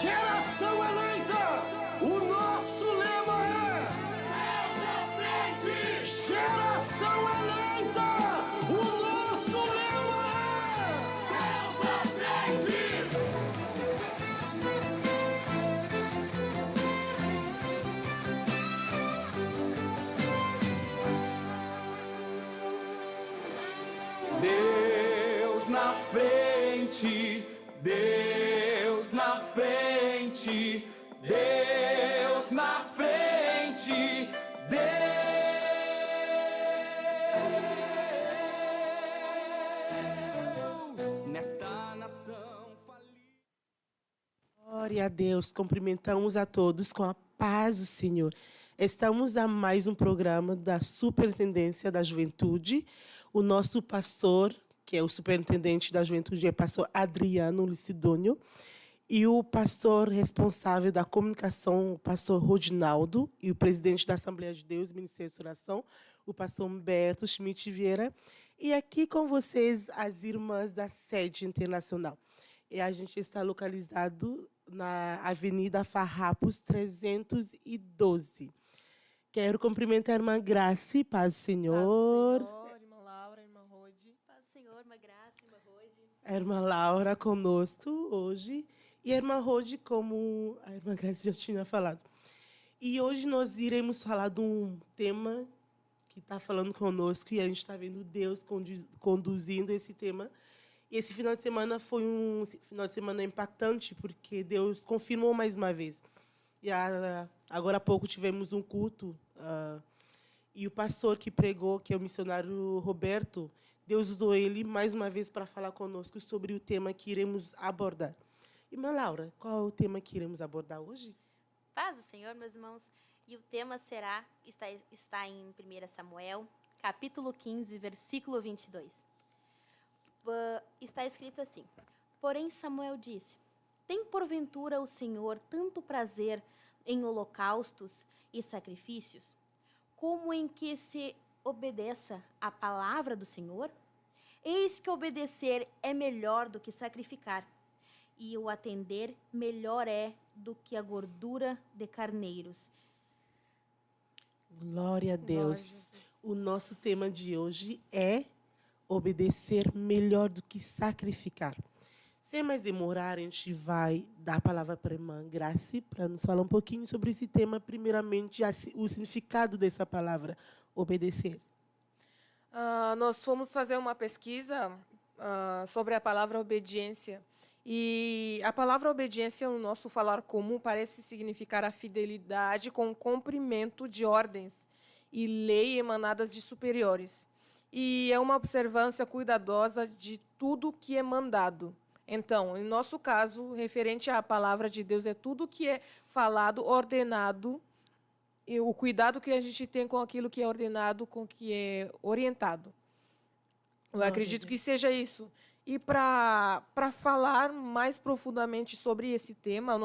Geração eleita, o nosso lema é Deus à frente! Geração eleita, o nosso lema é Deus à frente! Deus na frente, Deus na frente, Deus na frente, Deus nesta nação falida. Glória a Deus, cumprimentamos a todos com a paz do Senhor. Estamos a mais um programa da Superintendência da Juventude. O nosso pastor, que é o superintendente da Juventude, é o pastor Adriano Licidônio. E o pastor responsável da comunicação, o pastor Rodinaldo, e o presidente da Assembleia de Deus, Ministério de Oração, o pastor Humberto Schmidt Vieira. E aqui com vocês, as irmãs da Sede Internacional. E a gente está localizado na Avenida Farrapos 312. Quero cumprimentar a irmã Grace, paz do Senhor. Paz do Senhor, irmã Laura, irmã Rode. Paz do Senhor, irmã Graça, irmã Rode. A irmã Laura conosco hoje. E a irmã Rode, como a irmã Grace já tinha falado. E hoje nós iremos falar de um tema que está falando conosco e a gente está vendo Deus conduzindo esse tema. E esse final de semana foi um final de semana impactante, porque Deus confirmou mais uma vez. E agora há pouco tivemos um culto, e o pastor que pregou, que é o missionário Roberto, Deus usou ele mais uma vez para falar conosco sobre o tema que iremos abordar. Irmã Laura, qual é o tema que iremos abordar hoje? Paz do Senhor, meus irmãos. E o tema está em 1 Samuel, capítulo 15, versículo 22. Está escrito assim: Porém Samuel disse: Tem porventura o Senhor tanto prazer em holocaustos e sacrifícios, como em que se obedeça à palavra do Senhor? Eis que obedecer é melhor do que sacrificar, e o atender melhor é do que a gordura de carneiros. Glória a Deus. Jesus. O nosso tema de hoje é obedecer melhor do que sacrificar. Sem mais demorar, a gente vai dar a palavra para a irmã Grace para nos falar um pouquinho sobre esse tema, primeiramente, o significado dessa palavra, obedecer. Nós fomos fazer uma pesquisa sobre a palavra obediência. E a palavra obediência, no nosso falar comum, parece significar a fidelidade com o cumprimento de ordens e lei emanadas de superiores. E é uma observância cuidadosa de tudo que é mandado. Então, em nosso caso, referente à palavra de Deus, é tudo que é falado, ordenado, e o cuidado que a gente tem com aquilo que é ordenado, com o que é orientado. Eu acredito que seja isso. E para falar mais profundamente sobre esse tema,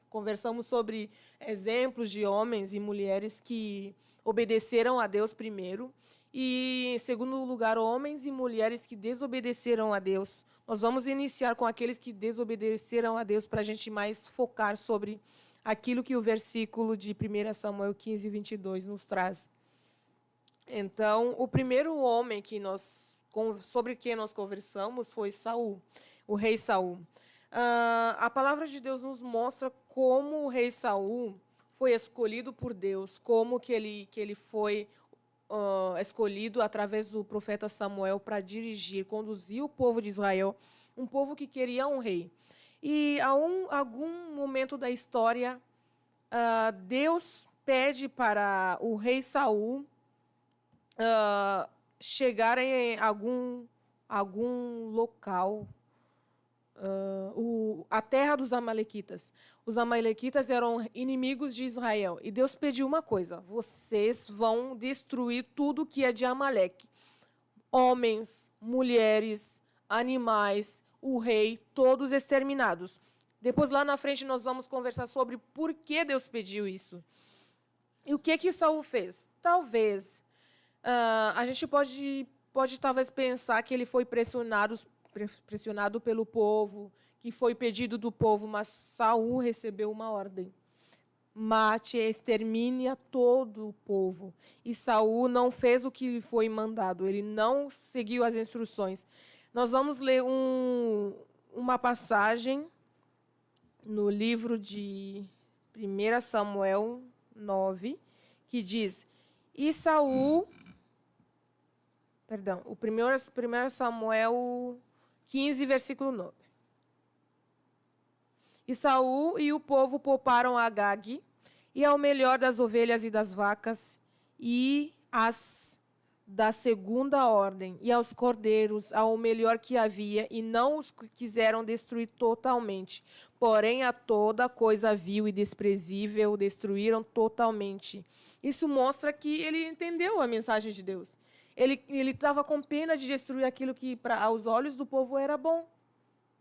conversamos sobre exemplos de homens e mulheres que obedeceram a Deus primeiro, e, em segundo lugar, homens e mulheres que desobedeceram a Deus. Nós vamos iniciar com aqueles que desobedeceram a Deus para a gente mais focar sobre aquilo que o versículo de 1 Samuel 15, 22 nos traz. Então, o primeiro homem sobre quem nós conversamos foi Saul, o rei Saul. A palavra de Deus nos mostra como o rei Saul foi escolhido por Deus, como que ele foi escolhido através do profeta Samuel para conduzir o povo de Israel, um povo que queria um rei. E a algum momento da história, Deus pede para o rei Saul chegar em algum local, a terra dos amalequitas. Os amalequitas eram inimigos de Israel. E Deus pediu uma coisa: vocês vão destruir tudo que é de Amaleque. Homens, mulheres, animais, o rei, todos exterminados. Depois, lá na frente, nós vamos conversar sobre por que Deus pediu isso. E o que Saul fez? Talvez, a gente pode talvez pensar que ele foi pressionado pressionado pelo povo, que foi pedido do povo, mas Saul recebeu uma ordem: mate, extermine a todo o povo. E Saul não fez o que lhe foi mandado, ele não seguiu as instruções. Nós vamos ler uma passagem no livro de 1 Samuel 9, que diz: e Saul, perdão, o 1 Samuel 15, versículo 9. E Saul e o povo pouparam a Agag, e ao melhor das ovelhas e das vacas, e as da segunda ordem, e aos cordeiros, ao melhor que havia, e não os quiseram destruir totalmente. Porém, a toda coisa vil e desprezível destruíram totalmente. Isso mostra que ele entendeu a mensagem de Deus. Ele estava com pena de destruir aquilo que, aos olhos do povo, era bom.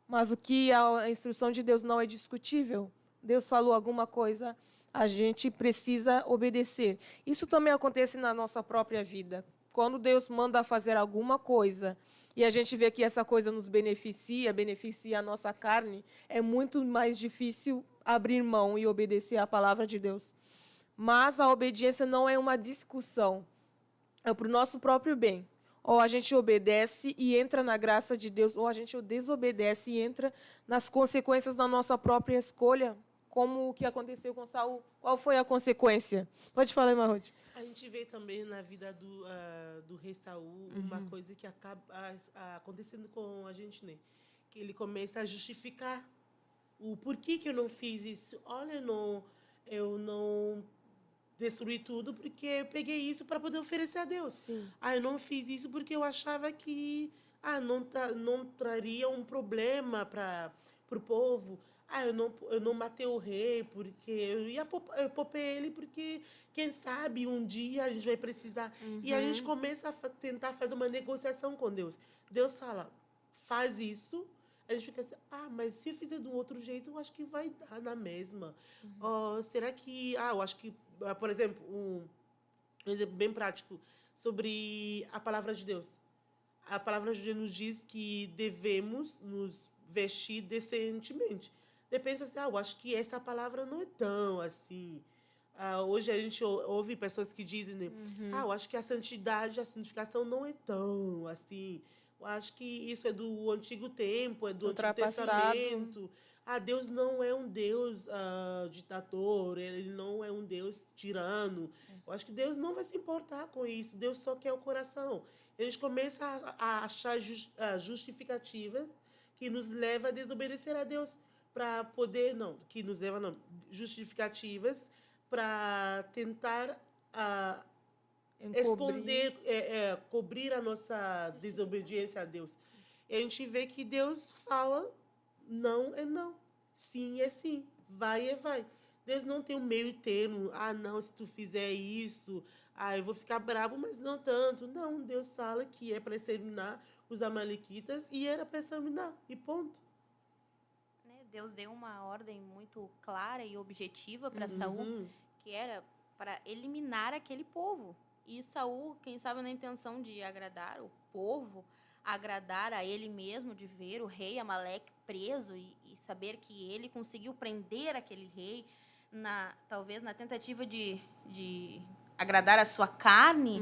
Mas o que a instrução de Deus não é discutível. Deus falou alguma coisa, a gente precisa obedecer. Isso também acontece na nossa própria vida. Quando Deus manda fazer alguma coisa e a gente vê que essa coisa nos beneficia a nossa carne, é muito mais difícil abrir mão e obedecer à palavra de Deus. Mas a obediência não é uma discussão, é para o nosso próprio bem. Ou a gente obedece e entra na graça de Deus, ou a gente desobedece e entra nas consequências da nossa própria escolha, como o que aconteceu com Saul. Qual foi a consequência? Pode falar, Marrode. A gente vê também na vida do rei Saul uma coisa que acaba acontecendo com a gente, né? Que ele começa a justificar o porquê que eu não fiz isso. Olha, eu não destruí tudo porque eu peguei isso para poder oferecer a Deus. Sim. Eu não fiz isso porque eu achava que não traria um problema para o povo. Eu não matei o rei porque eu poupei ele porque, quem sabe, um dia a gente vai precisar. E a gente começa a tentar fazer uma negociação com Deus. Deus fala, faz isso. A gente fica assim, mas se eu fizer de um outro jeito, eu acho que vai dar na mesma. Será que... eu acho que, por exemplo, um exemplo bem prático sobre a palavra de Deus. A palavra de Deus nos diz que devemos nos vestir decentemente. Você pensa assim, eu acho que essa palavra não é tão assim. Hoje a gente ouve pessoas que dizem, né? Eu acho que a santidade, a santificação não é tão assim. Eu acho que isso é do Antigo Tempo, é do Antigo Testamento. Deus não é um Deus ditador, ele não é um Deus tirano. Eu acho que Deus não vai se importar com isso. Deus só quer o coração. A gente começa a achar justificativas que nos leva a desobedecer a Deus. Para poder, justificativas para tentar esconder, cobrir a nossa desobediência a Deus. E a gente vê que Deus fala, não é não, sim é sim, vai é vai. Deus não tem um meio termo, não, se tu fizer isso, eu vou ficar bravo, mas não tanto. Não, Deus fala que é para exterminar os amalequitas e era para exterminar, e ponto. Deus deu uma ordem muito clara e objetiva para Saul, que era para eliminar aquele povo. E Saul, quem sabe na intenção de agradar o povo, agradar a ele mesmo, de ver o rei Amaleque preso e saber que ele conseguiu prender aquele rei, talvez na tentativa de agradar a sua carne,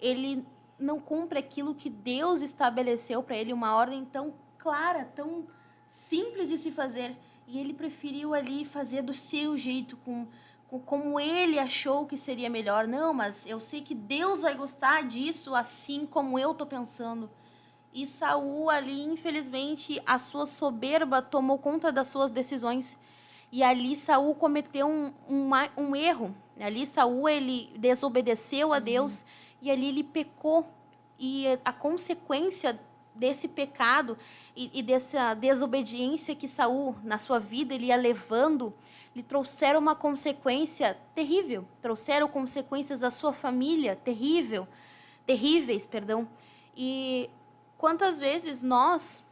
ele não cumpre aquilo que Deus estabeleceu para ele, uma ordem tão clara, tão simples de se fazer, e ele preferiu ali fazer do seu jeito, como ele achou que seria melhor. Não, mas eu sei que Deus vai gostar disso assim como eu estou pensando. E Saul ali, infelizmente, a sua soberba tomou conta das suas decisões, e ali Saul cometeu um erro. Ali Saul, ele desobedeceu a Deus, e ali ele pecou, e a consequência desse pecado e dessa desobediência que Saul, na sua vida, ele ia levando, lhe trouxeram uma consequência terrível, trouxeram consequências à sua família terríveis. E quantas vezes nós,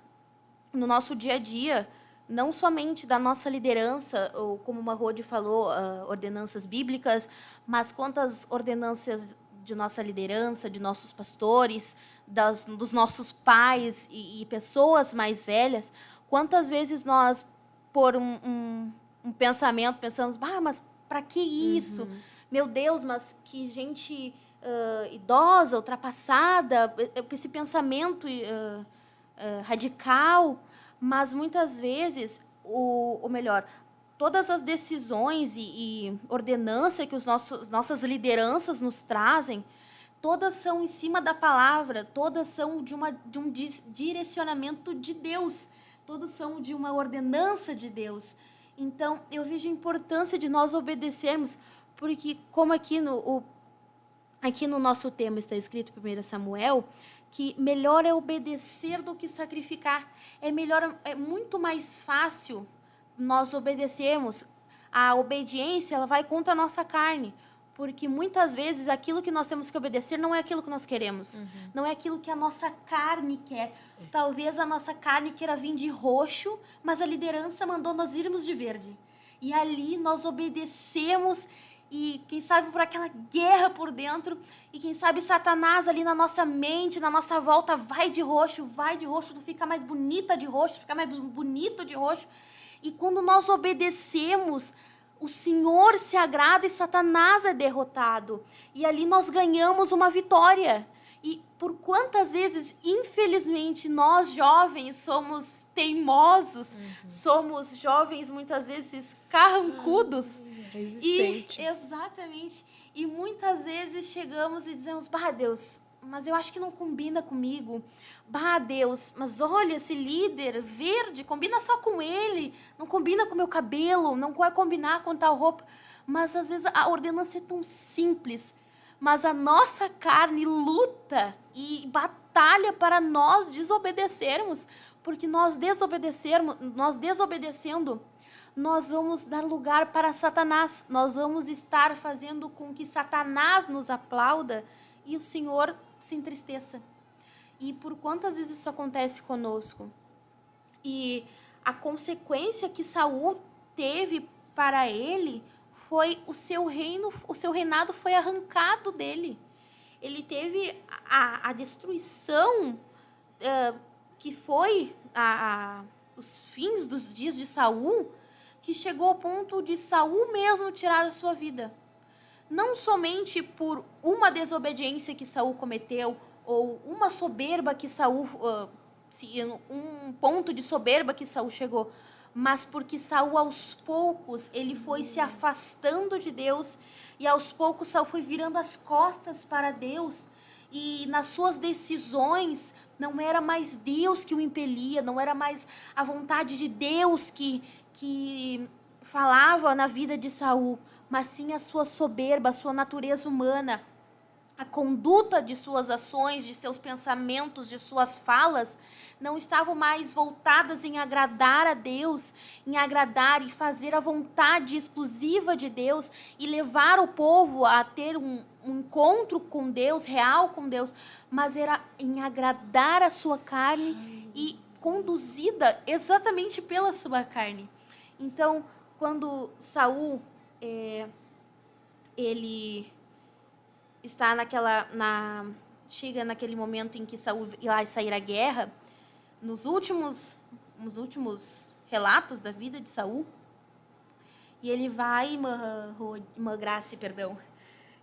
no nosso dia a dia, não somente da nossa liderança, ou como o Marrode falou, ordenanças bíblicas, mas quantas ordenanças de nossa liderança, de nossos pastores, dos nossos pais e pessoas mais velhas, quantas vezes nós, por um pensamento, pensamos, mas para que isso? Meu Deus, mas que gente idosa, ultrapassada, esse pensamento radical. Mas muitas vezes, ou melhor, todas as decisões e ordenança que nossas lideranças nos trazem, todas são em cima da palavra, todas são de um direcionamento de Deus, todas são de uma ordenança de Deus. Então, eu vejo a importância de nós obedecermos, porque como aqui no nosso tema está escrito, 1 Samuel, que melhor é obedecer do que sacrificar. É muito mais fácil nós obedecermos. A obediência, ela vai contra a nossa carne, porque muitas vezes aquilo que nós temos que obedecer não é aquilo que nós queremos, não é aquilo que a nossa carne quer. Talvez a nossa carne queira vir de roxo, mas a liderança mandou nós irmos de verde. E ali nós obedecemos, e quem sabe por aquela guerra por dentro, e quem sabe Satanás ali na nossa mente, na nossa volta, vai de roxo, tu fica mais bonita de roxo, fica mais bonito de roxo. E quando nós obedecemos, o Senhor se agrada e Satanás é derrotado. E ali nós ganhamos uma vitória. E por quantas vezes, infelizmente, nós jovens somos teimosos, somos jovens muitas vezes carrancudos. Resistentes. Exatamente. E muitas vezes chegamos e dizemos, Deus, mas eu acho que não combina comigo. Deus, mas olha, esse líder verde, combina só com ele, não combina com o meu cabelo, não vai combinar com tal roupa. Mas às vezes a ordenança é tão simples, mas a nossa carne luta e batalha para nós desobedecermos, porque nós desobedecendo, nós vamos dar lugar para Satanás, nós vamos estar fazendo com que Satanás nos aplauda e o Senhor se entristeça. E por quantas vezes isso acontece conosco? E a consequência que Saul teve para ele foi o seu reinado foi arrancado dele. Ele teve a destruição que foi os fins dos dias de Saul, que chegou ao ponto de Saul mesmo tirar a sua vida. Não somente por uma desobediência que Saul cometeu, ou uma soberba que Saul, um ponto de soberba que Saul chegou, mas porque Saul, aos poucos, ele foi se afastando de Deus, e aos poucos Saul foi virando as costas para Deus, e nas suas decisões não era mais Deus que o impelia, não era mais a vontade de Deus que falava na vida de Saul, mas sim a sua soberba, a sua natureza humana, a conduta de suas ações, de seus pensamentos, de suas falas, não estavam mais voltadas em agradar a Deus, em agradar e fazer a vontade exclusiva de Deus e levar o povo a ter um encontro com Deus, real com Deus, mas era em agradar a sua carne e conduzida exatamente pela sua carne. Então, quando Saul, ele está chega naquele momento em que Saul vai sair à guerra, nos últimos relatos da vida de Saul, e ele vai, Grace, perdão,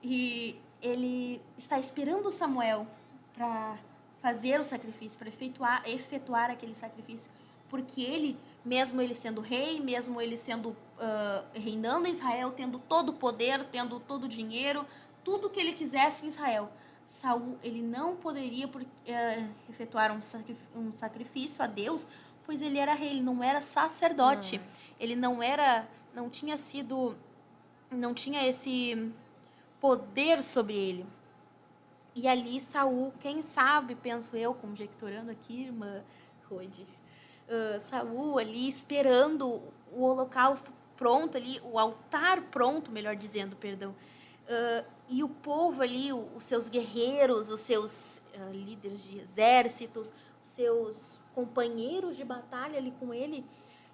e ele está esperando Samuel para fazer o sacrifício, para efetuar aquele sacrifício, porque ele, mesmo ele sendo rei, mesmo ele sendo reinando em Israel, tendo todo o poder, tendo todo o dinheiro, tudo que ele quisesse em Israel, Saul, ele não poderia efetuar um sacrifício a Deus, pois ele era rei, ele não era sacerdote, ele não tinha esse poder sobre ele. E ali Saul, quem sabe, penso eu, conjecturando aqui, irmã Rode, Saul ali esperando o holocausto pronto ali, o altar pronto, melhor dizendo, perdão, e o povo ali, os seus guerreiros, os seus líderes de exércitos, os seus companheiros de batalha ali com ele,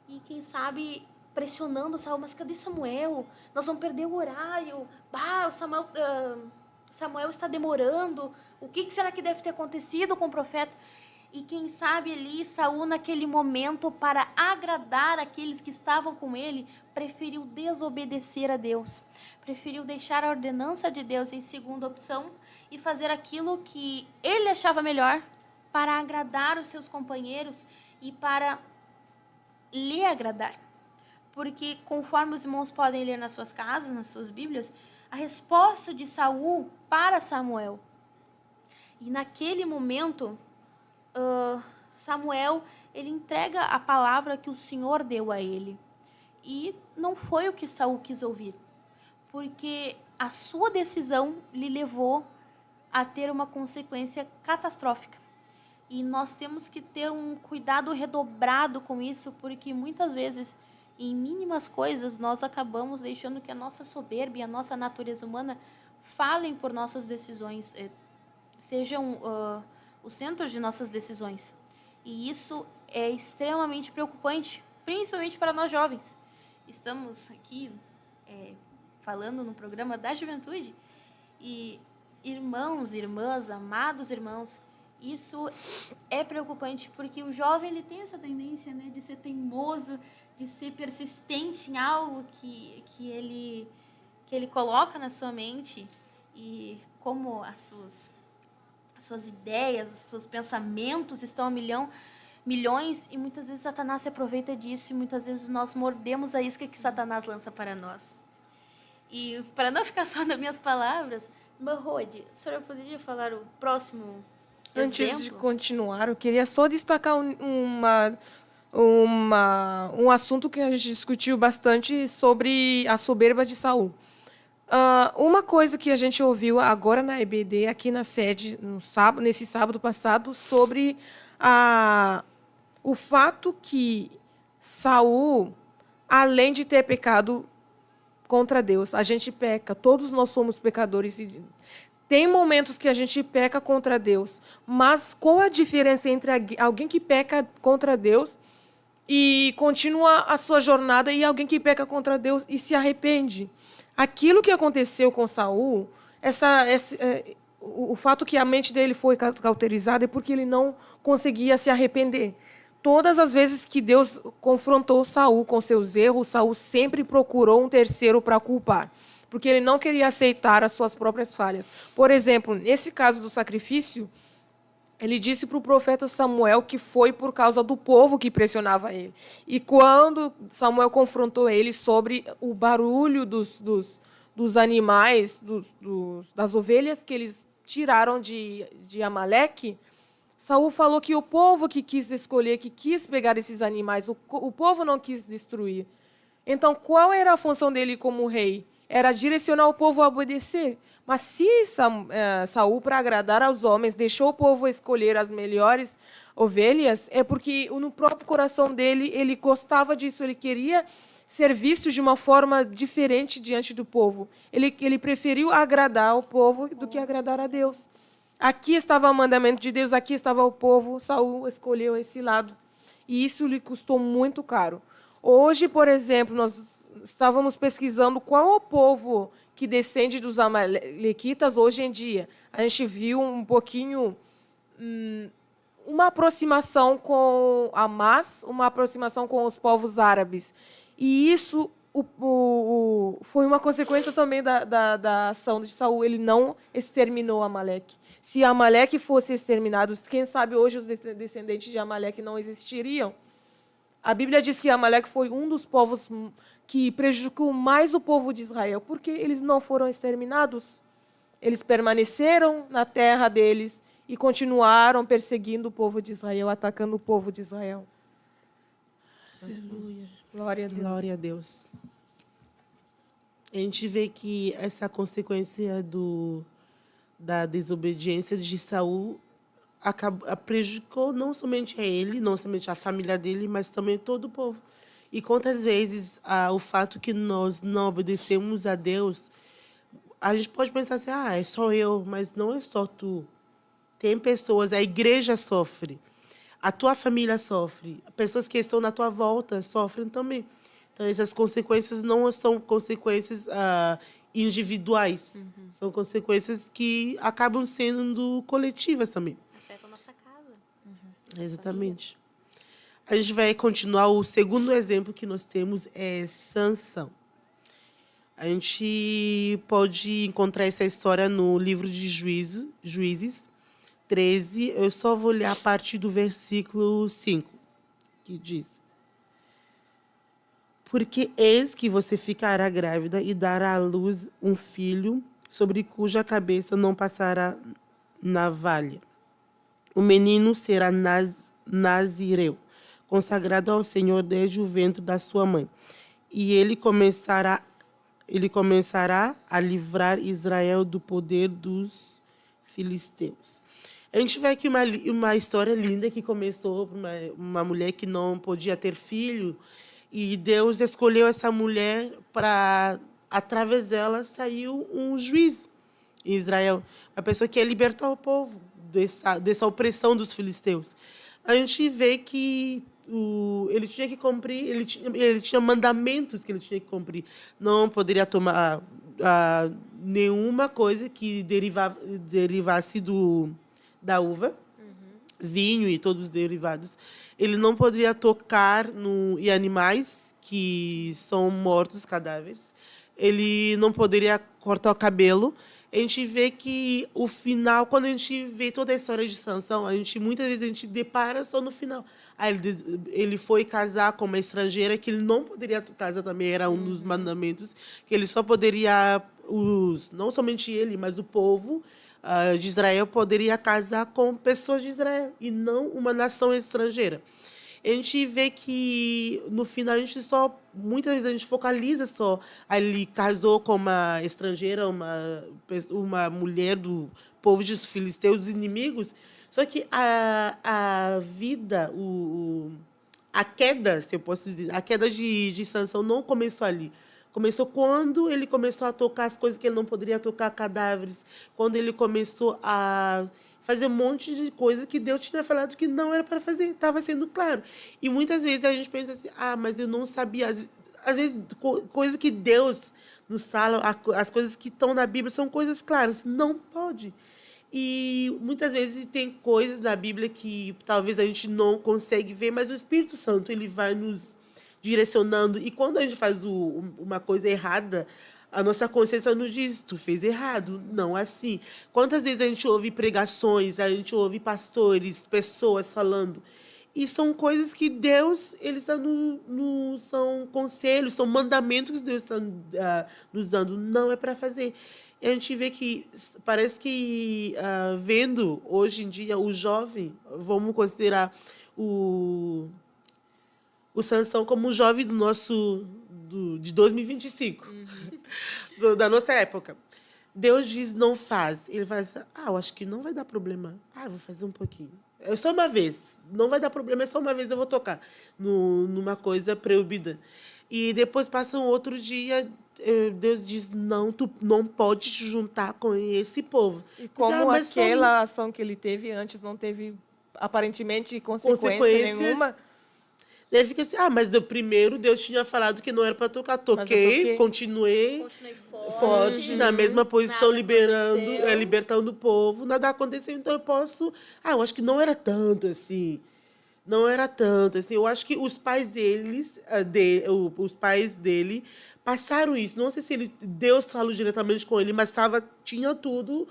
e quem sabe pressionando Saul, mas cadê Samuel? Nós vamos perder o horário. Samuel, Samuel está demorando, o que será que deve ter acontecido com o profeta? E quem sabe ali, Saul, naquele momento, para agradar aqueles que estavam com ele, preferiu desobedecer a Deus. Preferiu deixar a ordenança de Deus em segunda opção e fazer aquilo que ele achava melhor para agradar os seus companheiros e para lhe agradar. Porque, conforme os irmãos podem ler nas suas casas, nas suas Bíblias, a resposta de Saul para Samuel. E naquele momento, Samuel, ele entrega a palavra que o Senhor deu a ele. E não foi o que Saul quis ouvir, porque a sua decisão lhe levou a ter uma consequência catastrófica. E nós temos que ter um cuidado redobrado com isso, porque muitas vezes, em mínimas coisas, nós acabamos deixando que a nossa soberba e a nossa natureza humana falem por nossas decisões, sejam o centro de nossas decisões. E isso é extremamente preocupante, principalmente para nós jovens. Estamos aqui falando no programa da juventude e irmãos, irmãs, amados irmãos, isso é preocupante porque o jovem ele tem essa tendência, né, de ser teimoso, de ser persistente em algo que ele coloca na sua mente e como as suas ideias, os seus pensamentos estão a milhões e muitas vezes Satanás se aproveita disso e muitas vezes nós mordemos a isca que Satanás lança para nós. E para não ficar só nas minhas palavras, Rode, a senhora poderia falar o próximo Antes exemplo? de continuar, eu queria só destacar um assunto que a gente discutiu bastante sobre a soberba de Saul. Uma coisa que a gente ouviu agora na EBD, aqui na sede, nesse sábado passado, sobre o fato que Saul, além de ter pecado contra Deus, a gente peca, todos nós somos pecadores. E tem momentos que a gente peca contra Deus, mas qual a diferença entre alguém que peca contra Deus e continua a sua jornada e alguém que peca contra Deus e se arrepende? Aquilo que aconteceu com Saul, o fato que a mente dele foi cauterizada é porque ele não conseguia se arrepender. Todas as vezes que Deus confrontou Saul com seus erros, Saul sempre procurou um terceiro para culpar, porque ele não queria aceitar as suas próprias falhas. Por exemplo, nesse caso do sacrifício, ele disse para o profeta Samuel que foi por causa do povo que pressionava ele. E quando Samuel confrontou ele sobre o barulho dos animais, das ovelhas que eles tiraram de Amaleque, Saul falou que o povo que quis escolher, que quis pegar esses animais, o povo não quis destruir. Então, qual era a função dele como rei? Era direcionar o povo a obedecer. Mas se Saul, para agradar aos homens, deixou o povo escolher as melhores ovelhas, é porque no próprio coração dele, ele gostava disso, ele queria ser visto de uma forma diferente diante do povo. Ele preferiu agradar ao povo do que agradar a Deus. Aqui estava o mandamento de Deus, aqui estava o povo, Saul escolheu esse lado. E isso lhe custou muito caro. Hoje, por exemplo, nós estávamos pesquisando qual é o povo que descende dos amalequitas hoje em dia. A gente viu um pouquinho uma aproximação com Hamas, uma aproximação com os povos árabes. E isso foi uma consequência também da ação de Saul. Ele não exterminou Amaleque. Se Amaleque fosse exterminado, quem sabe hoje os descendentes de Amaleque não existiriam? A Bíblia diz que Amaleque foi um dos povos que prejudicou mais o povo de Israel, porque eles não foram exterminados. Eles permaneceram na terra deles e continuaram perseguindo o povo de Israel, atacando o povo de Israel. Aleluia. Glória a Deus. Glória a Deus. A gente vê que essa consequência da desobediência de Saul prejudicou não somente a ele, não somente a família dele, mas também todo o povo. E quantas vezes o fato que nós não obedecemos a Deus, a gente pode pensar assim, é só eu, mas não é só tu. Tem pessoas, a igreja sofre, a tua família sofre, pessoas que estão na tua volta sofrem também. Então, essas consequências não são consequências individuais. São consequências que acabam sendo coletivas também. Afeta a nossa casa. Exatamente. A gente vai continuar. O segundo exemplo que nós temos é Sansão. A gente pode encontrar essa história no livro de Juízes 13. Eu só vou ler a partir do versículo 5, que diz: porque eis que você ficará grávida e dará à luz um filho, sobre cuja cabeça não passará navalha. O menino será nazireu, consagrado ao Senhor desde o ventre da sua mãe. E ele começará a livrar Israel do poder dos filisteus. A gente vê aqui uma história linda que começou por uma mulher que não podia ter filho, e Deus escolheu essa mulher para, através dela, saiu um juízo em Israel. Uma pessoa que ia libertar o povo dessa opressão dos filisteus. A gente vê que ele tinha que cumprir, ele tinha mandamentos que ele tinha que cumprir. Não poderia tomar nenhuma coisa que derivasse da uva, vinho e todos os derivados. Ele não poderia tocar em animais que são mortos, cadáveres. Ele não poderia cortar o cabelo. A gente vê que o final, quando a gente vê toda a história de Sansão, muitas vezes a gente depara só no final. Ele foi casar com uma estrangeira que ele não poderia casar também, era um dos mandamentos, que ele só poderia, não somente ele, mas o povo de Israel poderia casar com pessoas de Israel e não uma nação estrangeira. A gente vê que no final muitas vezes a gente focaliza só, ele casou com uma estrangeira, uma mulher do povo dos filisteus, dos inimigos. Só que a vida, a queda, se eu posso dizer, a queda de Sansão não começou ali. Começou quando ele começou a tocar as coisas que ele não poderia tocar, cadáveres, quando ele começou a fazer um monte de coisas que Deus tinha falado que não era para fazer, estava sendo claro. E muitas vezes a gente pensa assim, mas eu não sabia. Às vezes, coisas que Deus nos fala, as coisas que estão na Bíblia são coisas claras. Não pode. E muitas vezes tem coisas na Bíblia que talvez a gente não consegue ver, mas o Espírito Santo ele vai nos direcionando. E quando a gente faz uma coisa errada, a nossa consciência nos diz, tu fez errado, não assim. Quantas vezes a gente ouve pregações, a gente ouve pastores, pessoas falando, e são coisas que Deus, ele está são conselhos, são mandamentos que Deus está nos dando, não é para fazer. E a gente vê que, parece que, vendo hoje em dia o jovem, vamos considerar o Sansão como um jovem de 2025, da nossa época. Deus diz, não faz. Ele vai dizer, eu acho que não vai dar problema. Vou fazer um pouquinho. É só uma vez. Não vai dar problema, é só uma vez eu vou tocar numa coisa proibida. E depois passa um outro dia, Deus diz, não, tu não pode te juntar com esse povo. E como aquela ação que ele teve antes não teve, aparentemente, consequência nenhuma... Ele fica assim, mas do primeiro Deus tinha falado que não era para tocar. Toquei, continuei forte, na mesma posição, libertando o povo. Nada aconteceu, então eu posso... eu acho que não era tanto assim. Não era tanto assim. Eu acho que os pais dele passaram isso. Não sei se Deus falou diretamente com ele, mas tinha tudo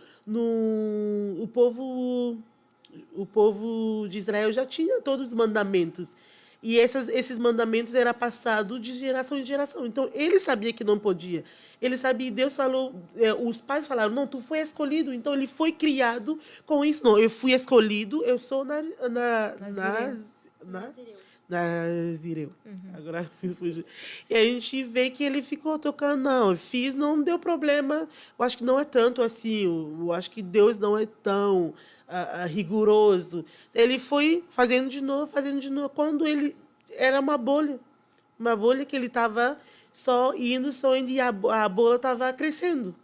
o povo de Israel já tinha todos os mandamentos. E esses mandamentos eram passados de geração em geração. Então, ele sabia que não podia. Ele sabia, Deus falou, os pais falaram, não, tu foi escolhido. Então, ele foi criado com isso. Não, eu fui escolhido, eu sou Nazireu. Agora, e a gente vê que ele ficou tocando, não deu problema. Eu acho que não é tanto assim, eu acho que Deus não é tão... rigoroso. Ele foi fazendo de novo. Quando ele era uma bolha que ele estava só indo, e a bolha estava crescendo.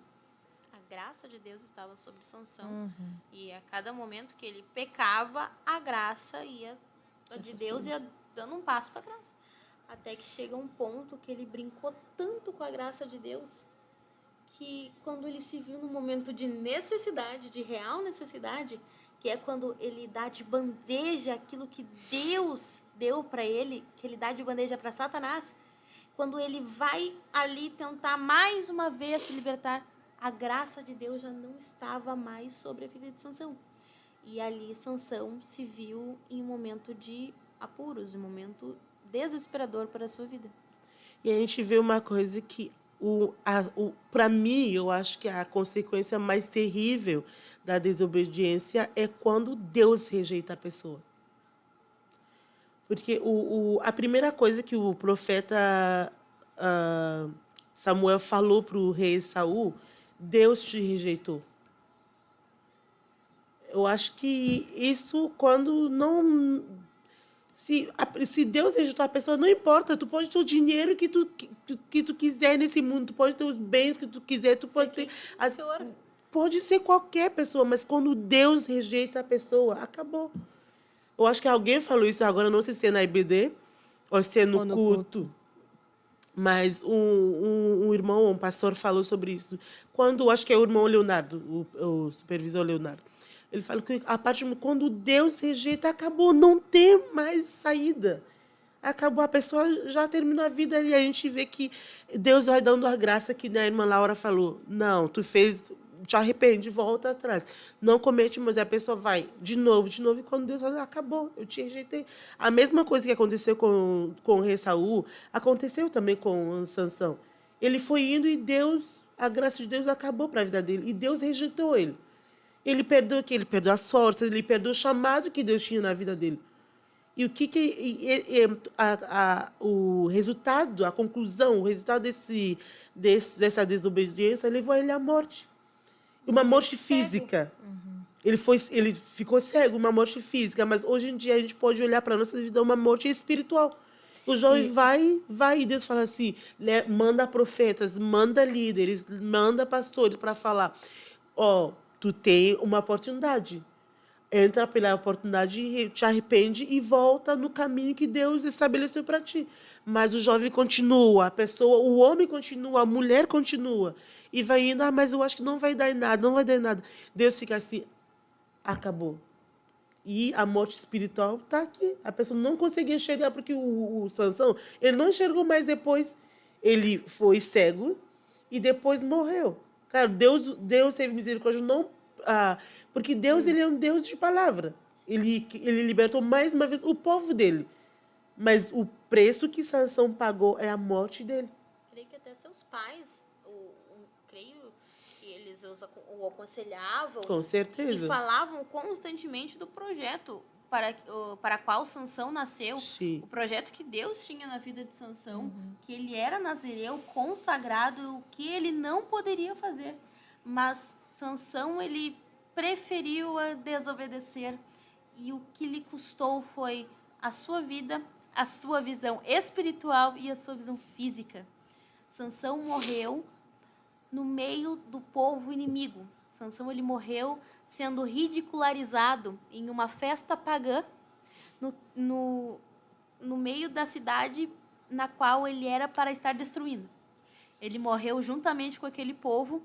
A graça de Deus estava sobre Sansão. E a cada momento que ele pecava, a graça de Deus ia dando um passo para trás. Até que chega um ponto que ele brincou tanto com a graça de Deus que quando ele se viu num momento de necessidade, de real necessidade, que é quando ele dá de bandeja aquilo que Deus deu para ele, que ele dá de bandeja para Satanás, quando ele vai ali tentar mais uma vez se libertar, a graça de Deus já não estava mais sobre a vida de Sansão. E ali Sansão se viu em um momento de apuros, um momento desesperador para a sua vida. E a gente vê uma coisa que, para mim, eu acho que a consequência mais terrível da desobediência é quando Deus rejeita a pessoa. Porque a primeira coisa que o profeta Samuel falou para o rei Saul, Deus te rejeitou. Eu acho que isso, quando não... Se Deus rejeitou a pessoa, não importa. Tu pode ter o dinheiro que tu quiser nesse mundo. Tu pode ter os bens que tu quiser. Tu pode ter... Pode ser qualquer pessoa, mas quando Deus rejeita a pessoa, acabou. Eu acho que alguém falou isso agora, não sei se é na IBD ou se é no culto. Mas um irmão, um pastor falou sobre isso. Quando, acho que é o irmão Leonardo, o supervisor Leonardo. Ele fala que a partir de quando Deus rejeita, acabou, não tem mais saída. Acabou, a pessoa já terminou a vida ali. A gente vê que Deus vai dando a graça que a irmã Laura falou. Não, tu fez, te arrepende, volta atrás. Não comete, mas a pessoa vai de novo. E quando Deus fala, acabou, eu te rejeitei. A mesma coisa que aconteceu com o rei Saul, aconteceu também com Sansão. Ele foi indo e Deus, a graça de Deus acabou para a vida dele. E Deus rejeitou ele. Ele perdeu o quê? Ele perdeu a sorte, ele perdeu o chamado que Deus tinha na vida dele. E o resultado, a conclusão, o resultado dessa desobediência levou ele à morte. Uma morte física. Ele ficou cego, uma morte física, mas hoje em dia a gente pode olhar para a nossa vida uma morte espiritual. O jovem vai, e Deus fala assim, né, manda profetas, manda líderes, manda pastores para falar, tu tem uma oportunidade. Entra pela oportunidade, te arrepende e volta no caminho que Deus estabeleceu para ti. Mas o jovem continua, o homem continua, a mulher continua. E vai indo, mas eu acho que não vai dar em nada, não vai dar em nada. Deus fica assim, acabou. E a morte espiritual está aqui. A pessoa não conseguia enxergar, porque o Sansão, ele não enxergou mais depois. Ele foi cego e depois morreu. Cara, Deus teve misericórdia, não, porque Deus ele é um Deus de palavra. Ele libertou mais uma vez o povo dele. Mas o preço que Sansão pagou é a morte dele. Creio que até seus pais, creio que eles o aconselhavam. Com certeza. E falavam constantemente do projeto para qual Sansão nasceu. Sim. O projeto que Deus tinha na vida de Sansão, que ele era nazireu, consagrado, o que ele não poderia fazer. Mas Sansão, ele preferiu desobedecer. E o que lhe custou foi a sua vida, a sua visão espiritual e a sua visão física. Sansão morreu no meio do povo inimigo. Sansão, ele morreu sendo ridicularizado em uma festa pagã no meio da cidade na qual ele era para estar destruindo. Ele morreu juntamente com aquele povo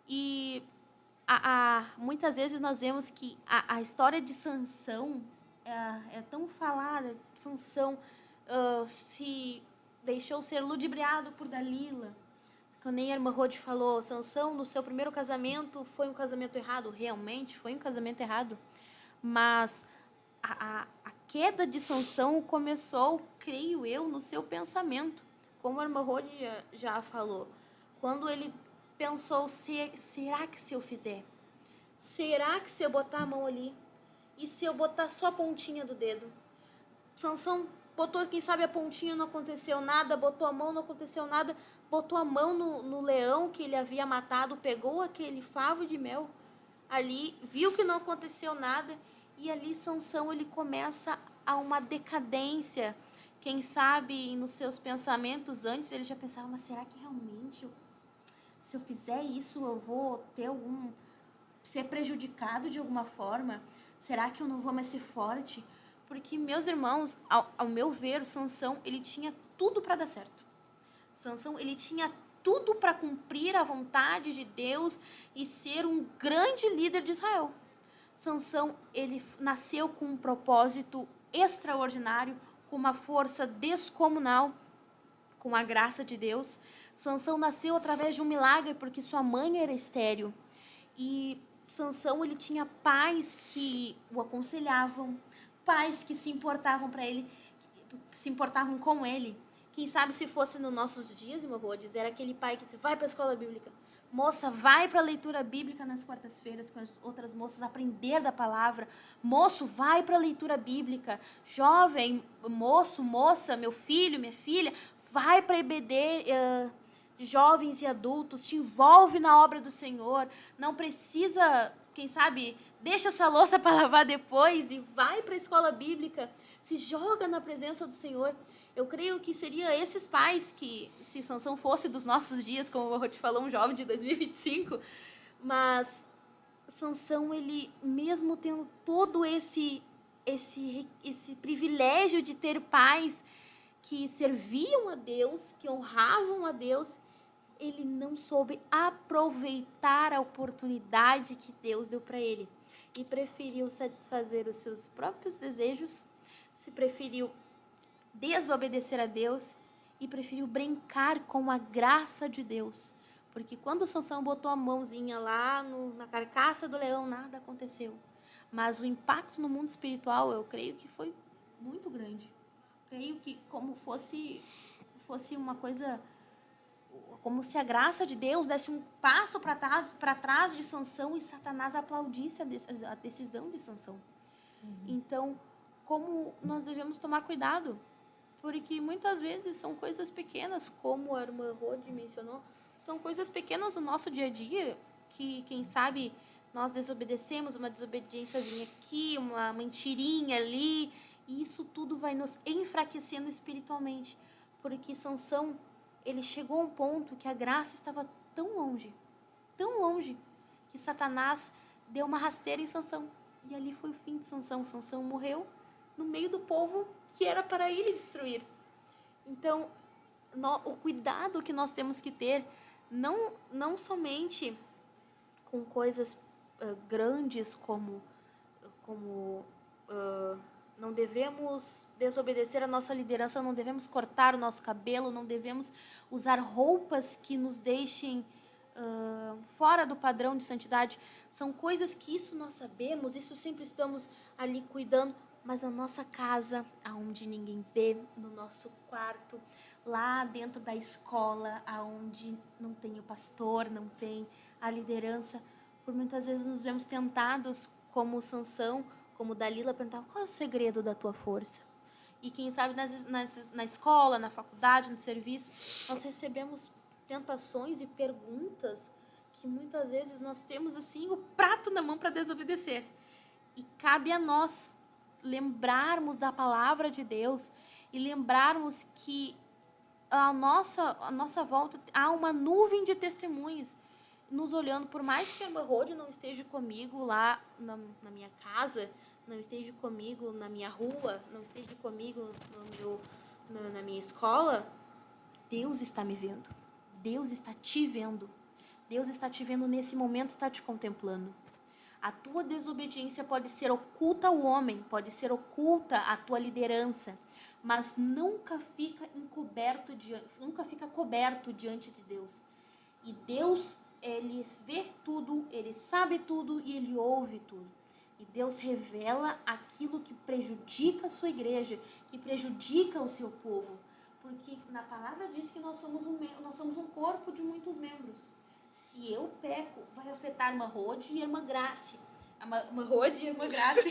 e muitas vezes nós vemos que a história de Sansão é tão falada. Sansão se deixou ser ludibriado por Dalila. Como nem a irmã Rode falou, Sansão, no seu primeiro casamento, foi um casamento errado. Realmente, foi um casamento errado. Mas a queda de Sansão começou, creio eu, no seu pensamento. Como a irmã Rode já falou. Quando ele pensou, será que se eu fizer? Será que se eu botar a mão ali? E se eu botar só a pontinha do dedo? Sansão botou, quem sabe, a pontinha, não aconteceu nada. Botou a mão, não aconteceu nada. Botou a mão no leão que ele havia matado, pegou aquele favo de mel ali, viu que não aconteceu nada, e ali Sansão, ele começa a uma decadência. Quem sabe nos seus pensamentos antes ele já pensava, mas será que realmente se eu fizer isso eu vou ter ser prejudicado de alguma forma? Será que eu não vou mais ser forte? Porque, meus irmãos, ao meu ver, Sansão, ele tinha tudo para dar certo. Sansão, ele tinha tudo para cumprir a vontade de Deus e ser um grande líder de Israel. Sansão, ele nasceu com um propósito extraordinário, com uma força descomunal, com a graça de Deus. Sansão nasceu através de um milagre, porque sua mãe era estéril. E Sansão, ele tinha pais que o aconselhavam, pais que se importavam para ele, se importavam com ele. Quem sabe se fosse nos nossos dias, irmã Rhodes, era aquele pai que disse, vai para a escola bíblica. Moça, vai para a leitura bíblica nas quartas-feiras com as outras moças, aprender da palavra. Moço, vai para a leitura bíblica. Jovem, moço, moça, meu filho, minha filha, vai para a EBD de jovens e adultos, te envolve na obra do Senhor. Não precisa, quem sabe, deixa essa louça para lavar depois e vai para a escola bíblica. Se joga na presença do Senhor. Eu creio que seria esses pais que, se Sansão fosse dos nossos dias, como eu te falou, um jovem de 2025, mas Sansão, ele mesmo tendo todo esse privilégio de ter pais que serviam a Deus, que honravam a Deus, ele não soube aproveitar a oportunidade que Deus deu para ele e preferiu satisfazer os seus próprios desejos, se preferiu desobedecer a Deus e preferiu brincar com a graça de Deus. Porque quando Sansão botou a mãozinha lá na carcaça do leão, nada aconteceu. Mas o impacto no mundo espiritual, eu creio que foi muito grande. Creio que como fosse uma coisa, como se a graça de Deus desse um passo para trás de Sansão e Satanás aplaudisse a decisão de Sansão. Então, como nós devemos tomar cuidado? Porque muitas vezes são coisas pequenas, como a irmã Rhodes mencionou, são coisas pequenas do nosso dia a dia, que, quem sabe, nós desobedecemos, uma desobediênciazinha aqui, uma mentirinha ali, e isso tudo vai nos enfraquecendo espiritualmente. Porque Sansão, ele chegou a um ponto que a graça estava tão longe, que Satanás deu uma rasteira em Sansão. E ali foi o fim de Sansão. Sansão morreu no meio do povo que era para ele destruir. Então, o cuidado que nós temos que ter, não somente com coisas grandes como não devemos desobedecer a nossa liderança, não devemos cortar o nosso cabelo, não devemos usar roupas que nos deixem fora do padrão de santidade. São coisas que isso nós sabemos, isso sempre estamos ali cuidando, mas na nossa casa, aonde ninguém vê, no nosso quarto, lá dentro da escola, aonde não tem o pastor, não tem a liderança, por muitas vezes nos vemos tentados, como Sansão, como Dalila, perguntava, qual é o segredo da tua força? E quem sabe na escola, na faculdade, no serviço, nós recebemos tentações e perguntas que muitas vezes nós temos assim o prato na mão para desobedecer. E cabe a nós lembrarmos da palavra de Deus e lembrarmos que à nossa volta há uma nuvem de testemunhas nos olhando, por mais que a irmã Rhodes não esteja comigo lá na minha casa, não esteja comigo na minha rua, não esteja comigo na minha escola, Deus está me vendo, Deus está te vendo, Deus está te vendo nesse momento, está te contemplando. A tua desobediência pode ser oculta ao homem, pode ser oculta à tua liderança, mas nunca fica coberto diante de Deus. E Deus, ele vê tudo, ele sabe tudo e ele ouve tudo. E Deus revela aquilo que prejudica a sua igreja, que prejudica o seu povo. Porque na palavra diz que nós somos um corpo de muitos membros. Se eu peco, vai afetar a irmã Rhodes e a irmã Grace. A irmã Rhodes e a irmã Grace.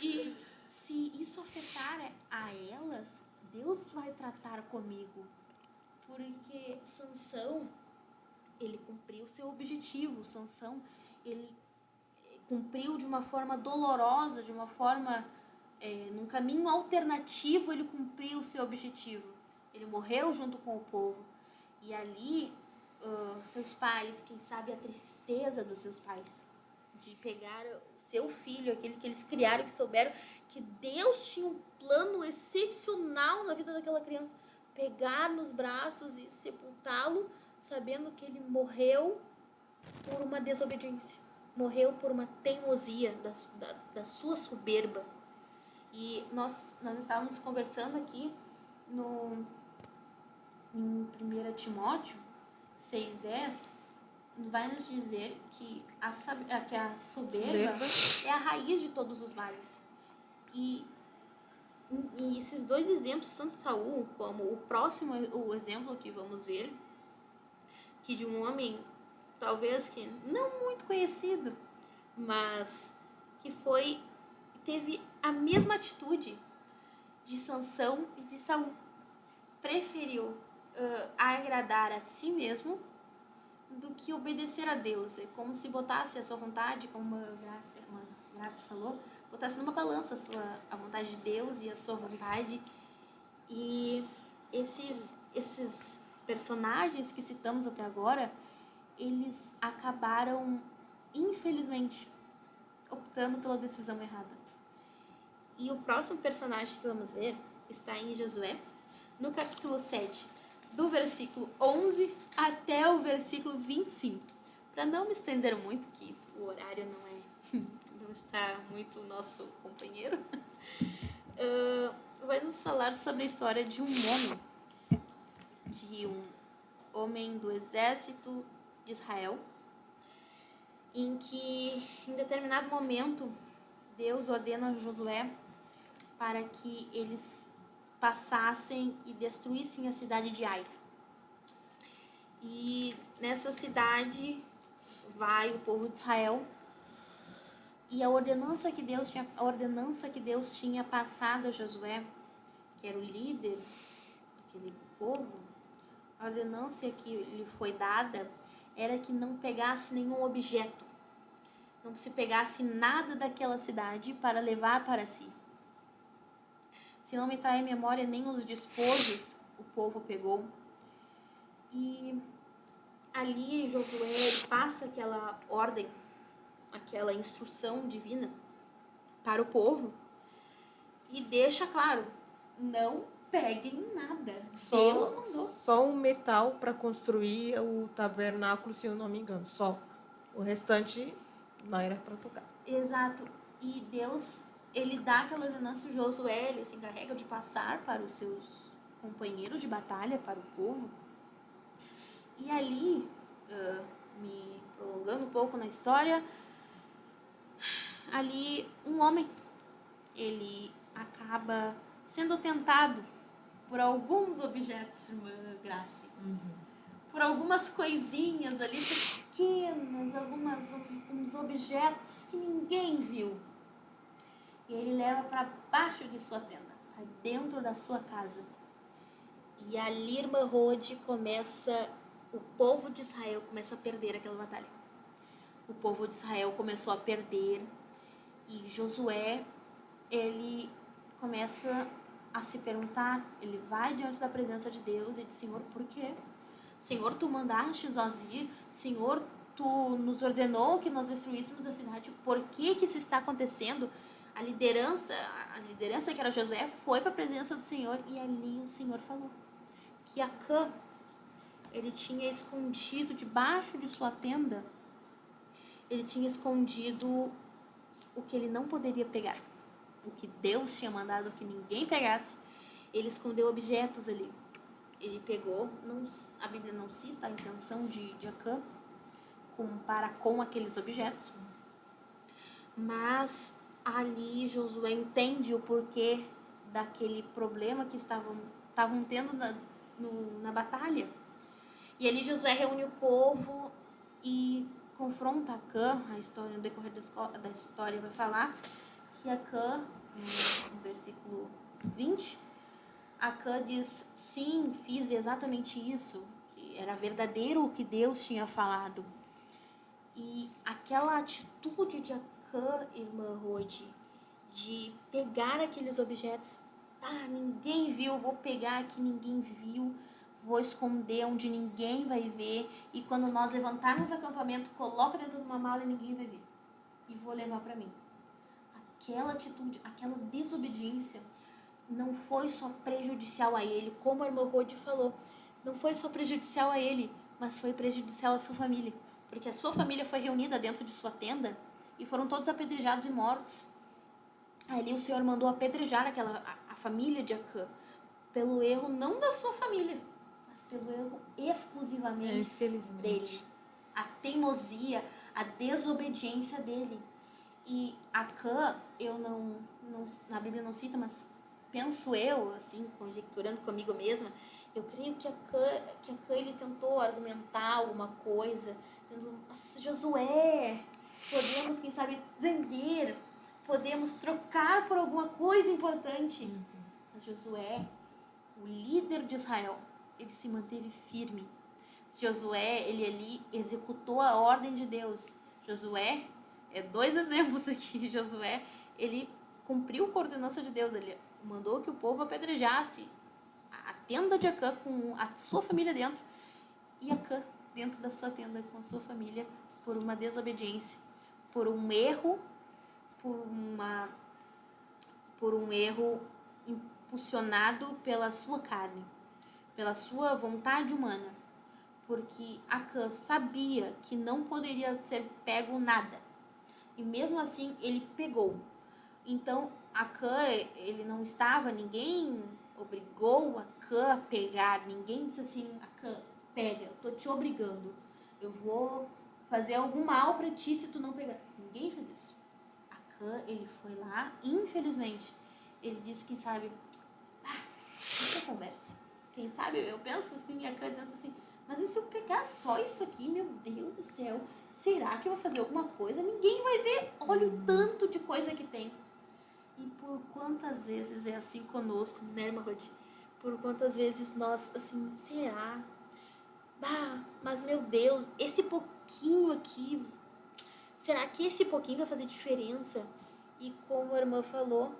E se isso afetar a elas, Deus vai tratar comigo. Porque Sansão, ele cumpriu seu objetivo. Sansão, ele cumpriu de uma forma dolorosa, de uma forma, num caminho alternativo, ele cumpriu o seu objetivo. Ele morreu junto com o povo. E ali, seus pais, quem sabe a tristeza dos seus pais, de pegar o seu filho, aquele que eles criaram, que souberam que Deus tinha um plano excepcional na vida daquela criança, pegar nos braços e sepultá-lo, sabendo que ele morreu por uma desobediência, morreu por uma teimosia da sua soberba. E nós estávamos conversando aqui em 1 Timóteo 6,10, vai nos dizer que a soberba é a raiz de todos os males. E esses dois exemplos, tanto Saul como o exemplo que vamos ver, que de um homem talvez que não muito conhecido, mas que teve a mesma atitude de Sansão e de Saul. Preferiu agradar a si mesmo do que obedecer a Deus. É como se botasse a sua vontade, como a Graça falou, botasse numa balança a vontade de Deus e a sua vontade. E esses personagens que citamos até agora, eles acabaram, infelizmente, optando pela decisão errada. E o próximo personagem que vamos ver está em Josué, no capítulo 7, do versículo 11 até o versículo 25. Para não me estender muito, que o horário não está muito nosso companheiro, vai nos falar sobre a história de um homem do exército de Israel, em que, em determinado momento, Deus ordena a Josué para que eles passassem e destruíssem a cidade de Ai. E nessa cidade vai o povo de Israel, e a ordenança que Deus tinha passado a Josué, que era o líder daquele povo, a ordenança que lhe foi dada era que não pegasse nenhum objeto, não se pegasse nada daquela cidade para levar para si. Se não me trai a memória, nem os despojos o povo pegou. E ali Josué passa aquela ordem, aquela instrução divina para o povo e deixa claro, não peguem nada. Deus mandou. Só um metal para construir o tabernáculo, se eu não me engano. Só. O restante não era para tocar. Exato. E Deus, ele dá aquela ordenança, o Josué, ele se encarrega de passar para os seus companheiros de batalha, para o povo. E ali, me prolongando um pouco na história, ali um homem, ele acaba sendo tentado por alguns objetos, irmã Grace. Por algumas coisinhas ali pequenas, uns objetos que ninguém viu. E ele leva para baixo de sua tenda, para dentro da sua casa. E ali, irmã Rode, o povo de Israel começa a perder aquela batalha. O povo de Israel começou a perder e Josué, ele começa a se perguntar, ele vai diante da presença de Deus e diz, Senhor, por quê? Senhor, tu mandaste nós ir, Senhor, tu nos ordenou que nós destruíssemos a cidade, por que isso está acontecendo? A liderança que era Josué foi para a presença do Senhor e ali o Senhor falou que Acã, ele tinha escondido debaixo de sua tenda, ele tinha escondido o que ele não poderia pegar, o que Deus tinha mandado que ninguém pegasse. Ele escondeu objetos ali. Ele pegou, a Bíblia não cita a intenção de Acã com aqueles objetos, mas ali Josué entende o porquê daquele problema que estavam tendo na batalha. E ali Josué reúne o povo e confronta Acã. A história, no decorrer da história, vai falar que Acã, no versículo 20, Acã diz, sim, fiz exatamente isso, que era verdadeiro o que Deus tinha falado. E aquela atitude de Acã, irmã Rode, de pegar aqueles objetos, ninguém viu, vou pegar aqui, ninguém viu, vou esconder onde ninguém vai ver, e quando nós levantarmos acampamento, coloca dentro de uma mala e ninguém vai ver, e vou levar para mim. Aquela atitude, aquela desobediência não foi só prejudicial a ele, como a irmã Rode falou, não foi só prejudicial a ele, mas foi prejudicial à sua família, porque a sua família foi reunida dentro de sua tenda e foram todos apedrejados e mortos. Ali o Senhor mandou apedrejar a família de Acã, pelo erro não da sua família, mas pelo erro exclusivamente Infelizmente. dele. A teimosia, a desobediência dele. E Acã, eu não, na Bíblia não cita, mas penso eu, assim, conjecturando comigo mesma, eu creio que Acã ele tentou argumentar alguma coisa, mas Josué, podemos, quem sabe, vender, podemos trocar por alguma coisa importante. Mas Josué, o líder de Israel, ele se manteve firme. Josué, ele ali executou a ordem de Deus. Josué, 2 exemplos aqui. Josué, ele cumpriu a coordenança de Deus. Ele mandou que o povo apedrejasse a tenda de Acã com a sua família dentro. E Acã dentro da sua tenda com a sua família por uma desobediência, por um erro, por um erro impulsionado pela sua carne, pela sua vontade humana, porque Acã sabia que não poderia ser pego nada, e mesmo assim ele pegou. Então Acã, ele não estava, ninguém obrigou Acã a pegar, ninguém disse assim, Acã, pega, eu tô te obrigando, eu vou fazer algum mal para ti se tu não pegar. Ninguém fez isso. Acã, ele foi lá, infelizmente, ele disse, quem sabe, deixa eu conversa. Quem sabe, eu penso assim, Acã dizendo assim, mas e se eu pegar só isso aqui, meu Deus do céu, será que eu vou fazer alguma coisa? Ninguém vai ver, olha o tanto de coisa que tem. E por quantas vezes é assim conosco, né, irmã Rodi? Por quantas vezes nós, assim, será? Mas meu Deus, esse pouquinho aqui, será que esse pouquinho vai fazer diferença? E como a irmã falou,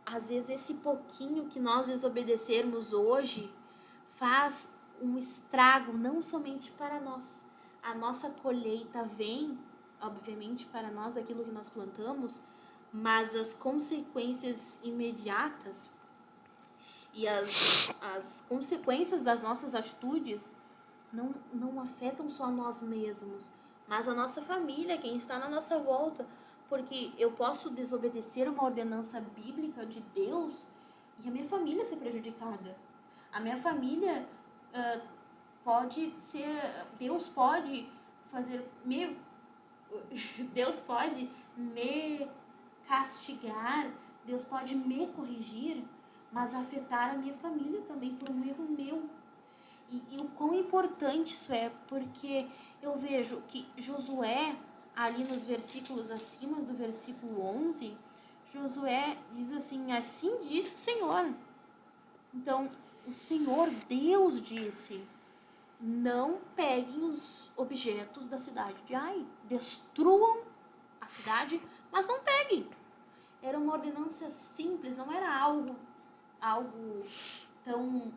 às vezes esse pouquinho que nós desobedecermos hoje faz um estrago não somente para nós. A nossa colheita vem, obviamente, para nós daquilo que nós plantamos, mas as consequências imediatas e as consequências das nossas atitudes não afetam só nós mesmos, mas a nossa família, quem está na nossa volta. Porque eu posso desobedecer uma ordenança bíblica de Deus e a minha família ser prejudicada. A minha família pode ser... Deus pode fazer... Deus pode me castigar, Deus pode me corrigir, mas afetar a minha família também por um erro meu. E o quão importante isso é, porque eu vejo que Josué, ali nos versículos acima do versículo 11, Josué diz assim, assim diz o Senhor. Então, o Senhor, Deus disse, não peguem os objetos da cidade de Ai, destruam a cidade, mas não peguem. Era uma ordenança simples, não era algo tão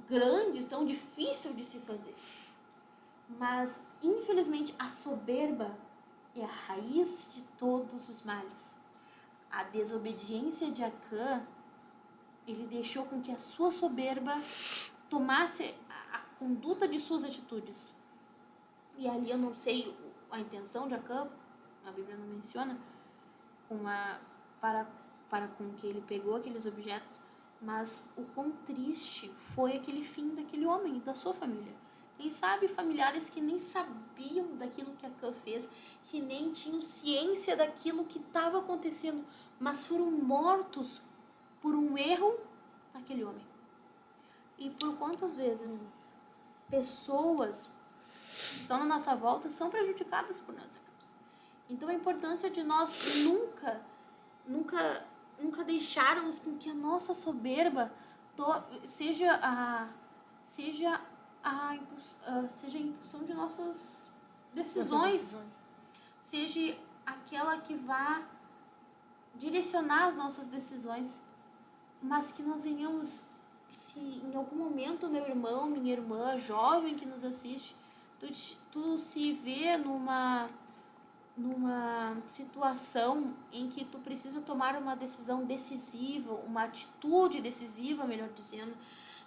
grande, tão difícil de se fazer. Mas, infelizmente, a soberba é a raiz de todos os males. A desobediência de Acã, ele deixou com que a sua soberba tomasse a conduta de suas atitudes. E ali eu não sei a intenção de Acã, a Bíblia não menciona, para com que ele pegou aqueles objetos, mas o quão triste foi aquele fim daquele homem e da sua família. Quem sabe familiares que nem sabiam daquilo que Acã fez, que nem tinham ciência daquilo que estava acontecendo, mas foram mortos por um erro daquele homem. E por quantas vezes pessoas que estão na nossa volta são prejudicadas por nossa causa. Então a importância de nós nunca deixarmos com que a nossa soberba seja a impulsão de nossas decisões, seja aquela que vá direcionar as nossas decisões, mas que nós venhamos, se em algum momento, meu irmão, minha irmã, jovem que nos assiste, tu se vê numa situação em que tu precisa tomar uma decisão decisiva, uma atitude decisiva, melhor dizendo,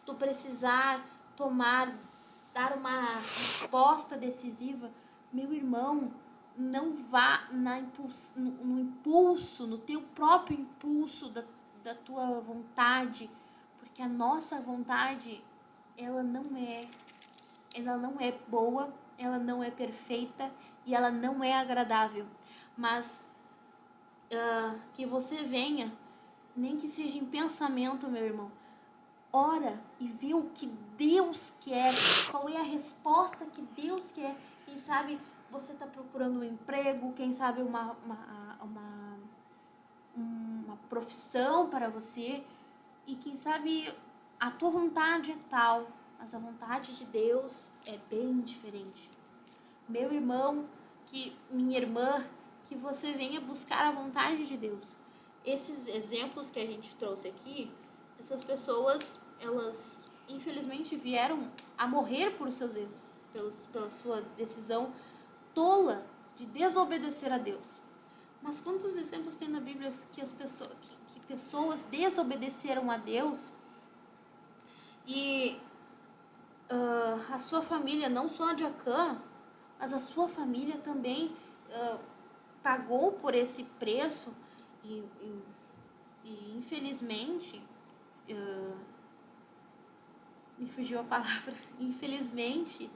tu precisar dar uma resposta decisiva, meu irmão, não vá no impulso, no teu próprio impulso da tua vontade, porque a nossa vontade, ela não é boa, ela não é perfeita e ela não é agradável. Mas que você venha, nem que seja em pensamento, meu irmão, ora e vê o que Deus quer, qual é a resposta que Deus quer. Quem sabe você está procurando um emprego, quem sabe uma profissão para você, e quem sabe a tua vontade é tal, mas a vontade de Deus é bem diferente. Meu irmão, minha irmã, que você venha buscar a vontade de Deus. Esses exemplos que a gente trouxe aqui, essas pessoas, elas infelizmente vieram a morrer por seus erros, pela sua decisão tola de desobedecer a Deus. Mas quantos exemplos tem na Bíblia que pessoas desobedeceram a Deus e a sua família, não só a de Acã, mas a sua família também pagou por esse preço e infelizmente, me fugiu a palavra, infelizmente,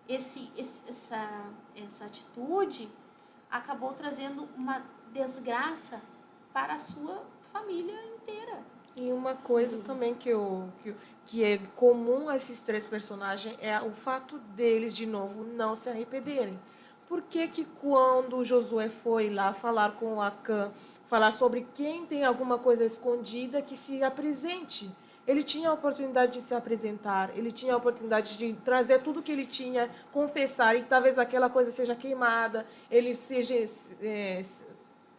essa atitude acabou trazendo uma desgraça para a sua família inteira. E uma coisa também que é comum a esses três personagens é o fato deles, de novo, não se arrependerem. Por que quando Josué foi lá falar com Acã, falar sobre quem tem alguma coisa escondida, que se apresente? Ele tinha a oportunidade de se apresentar, ele tinha a oportunidade de trazer tudo que ele tinha, confessar, e talvez aquela coisa seja queimada, eles sejam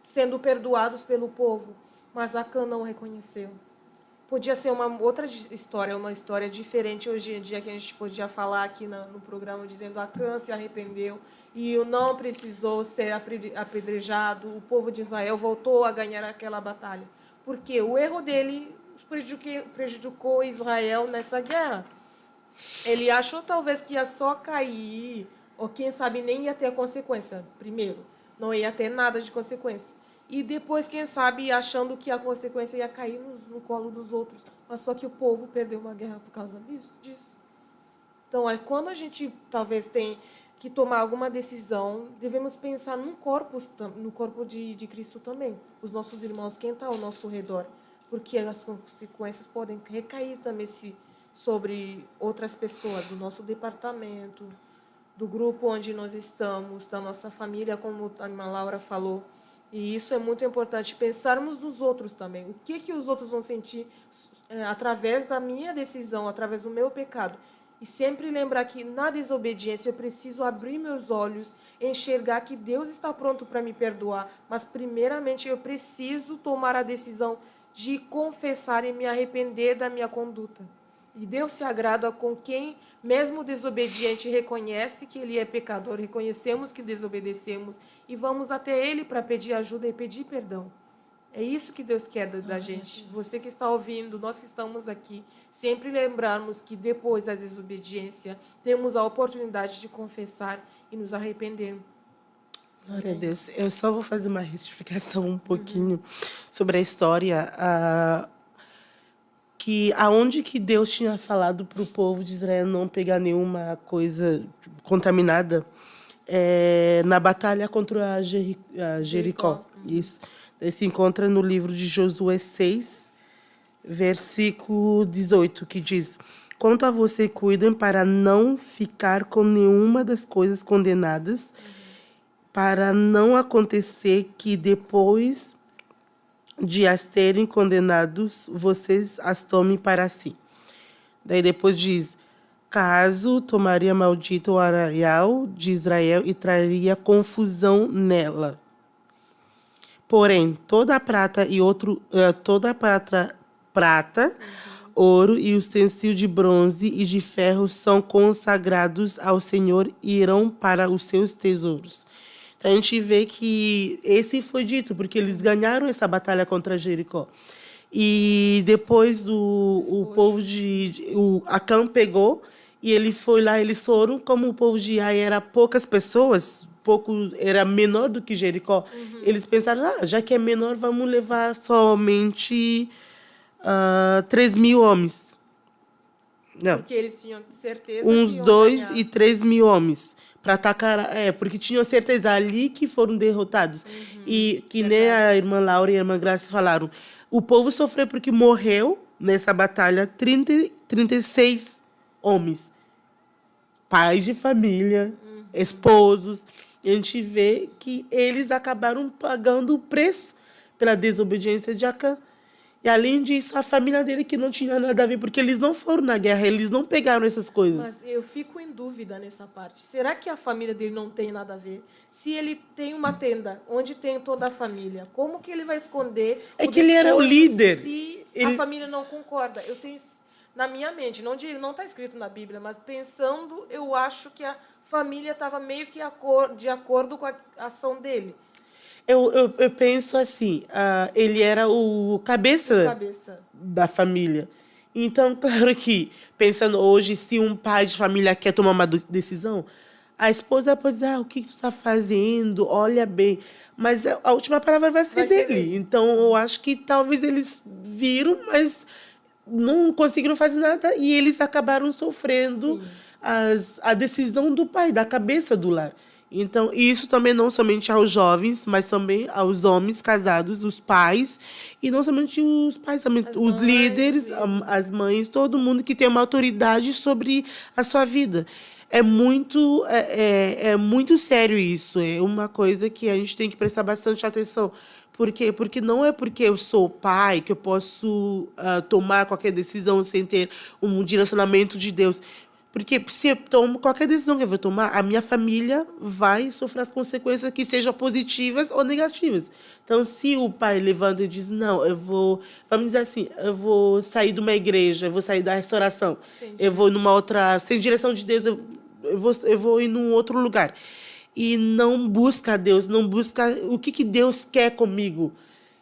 sendo perdoados pelo povo. Mas Acã não reconheceu. Podia ser uma outra história, uma história diferente hoje em dia, que a gente podia falar aqui no programa, dizendo Acã se arrependeu e não precisou ser apedrejado, o povo de Israel voltou a ganhar aquela batalha. Porque o erro dele prejudicou Israel nessa guerra. Ele achou talvez que ia só cair, ou quem sabe nem ia ter consequência. Primeiro, não ia ter nada de consequência. E depois, quem sabe, achando que a consequência ia cair no colo dos outros. Mas só que o povo perdeu uma guerra por causa disso. Então, quando a gente talvez tem que tomar alguma decisão, devemos pensar no corpo de Cristo também. Os nossos irmãos, quem está ao nosso redor. Porque as consequências podem recair também sobre outras pessoas, do nosso departamento, do grupo onde nós estamos, da nossa família, como a irmã Laura falou. E isso é muito importante, pensarmos nos outros também. O que os outros vão sentir através da minha decisão, através do meu pecado. E sempre lembrar que na desobediência eu preciso abrir meus olhos, enxergar que Deus está pronto para me perdoar. Mas primeiramente eu preciso tomar a decisão de confessar e me arrepender da minha conduta. E Deus se agrada com quem, mesmo desobediente, reconhece que ele é pecador, reconhecemos que desobedecemos e vamos até ele para pedir ajuda e pedir perdão. É isso que Deus quer da gente. Você que está ouvindo, nós que estamos aqui, sempre lembrarmos que depois da desobediência, temos a oportunidade de confessar e nos arrepender. Glória a Deus. Eu só vou fazer uma retificação um pouquinho sobre a história, que aonde que Deus tinha falado para o povo de Israel não pegar nenhuma coisa contaminada, na batalha contra a Jericó. Isso. Se encontra no livro de Josué 6, versículo 18, que diz: quanto a você, cuidem para não ficar com nenhuma das coisas condenadas, para não acontecer que depois de as terem condenados, vocês as tomem para si. Daí depois diz: caso tomaria maldito o arraial de Israel e traria confusão nela. Porém, toda a prata, ouro e utensílio de bronze e de ferro são consagrados ao Senhor e irão para os seus tesouros. Então, a gente vê que esse foi dito, porque eles ganharam essa batalha contra Jericó. E depois o povo Acã pegou e ele foi lá, eles foram, como o povo de Ai era poucas pessoas, era menor do que Jericó, eles pensaram, já que é menor, vamos levar somente 3.000 homens. Não. Porque eles tinham certeza Uns que iam 2 ganhar. e 3.000 homens para atacar. Porque tinham certeza ali que foram derrotados. E que nem a irmã Laura e a irmã Graça falaram. O povo sofreu porque morreu nessa batalha 36 homens. Pais de família, esposos. E a gente vê que eles acabaram pagando o preço pela desobediência de Acã. E, além disso, a família dele que não tinha nada a ver, porque eles não foram na guerra, eles não pegaram essas coisas. Mas eu fico em dúvida nessa parte. Será que a família dele não tem nada a ver? Se ele tem uma tenda onde tem toda a família, como que ele vai esconder É que ele era o líder. Se Ele- a família não concorda? Eu tenho na minha mente, não está escrito na Bíblia, mas pensando, eu acho que a família estava meio que de acordo com a ação dele. Eu penso assim, ele era o cabeça da família. Então, claro que, pensando hoje, se um pai de família quer tomar uma decisão, a esposa pode dizer, o que tu está fazendo? Olha bem. Mas a última palavra vai ser dele. Então, eu acho que talvez eles viram, mas não conseguiram fazer nada e eles acabaram sofrendo a decisão do pai, da cabeça do lar. Então, isso também não somente aos jovens, mas também aos homens casados, os pais, e não somente os pais, também os líderes, as mães, todo mundo que tem uma autoridade sobre a sua vida. É muito sério isso, é uma coisa que a gente tem que prestar bastante atenção. Por quê? Porque não é porque eu sou pai que eu posso tomar qualquer decisão sem ter um direcionamento de Deus. Porque se eu tomo qualquer decisão que eu vou tomar, a minha família vai sofrer as consequências, que sejam positivas ou negativas. Então, se o pai levanta e diz, não, vamos dizer assim, eu vou sair de uma igreja, eu vou sair da restauração, eu vou numa outra, sem direção de Deus, eu vou ir num outro lugar. E não busca Deus, não busca o que Deus quer comigo.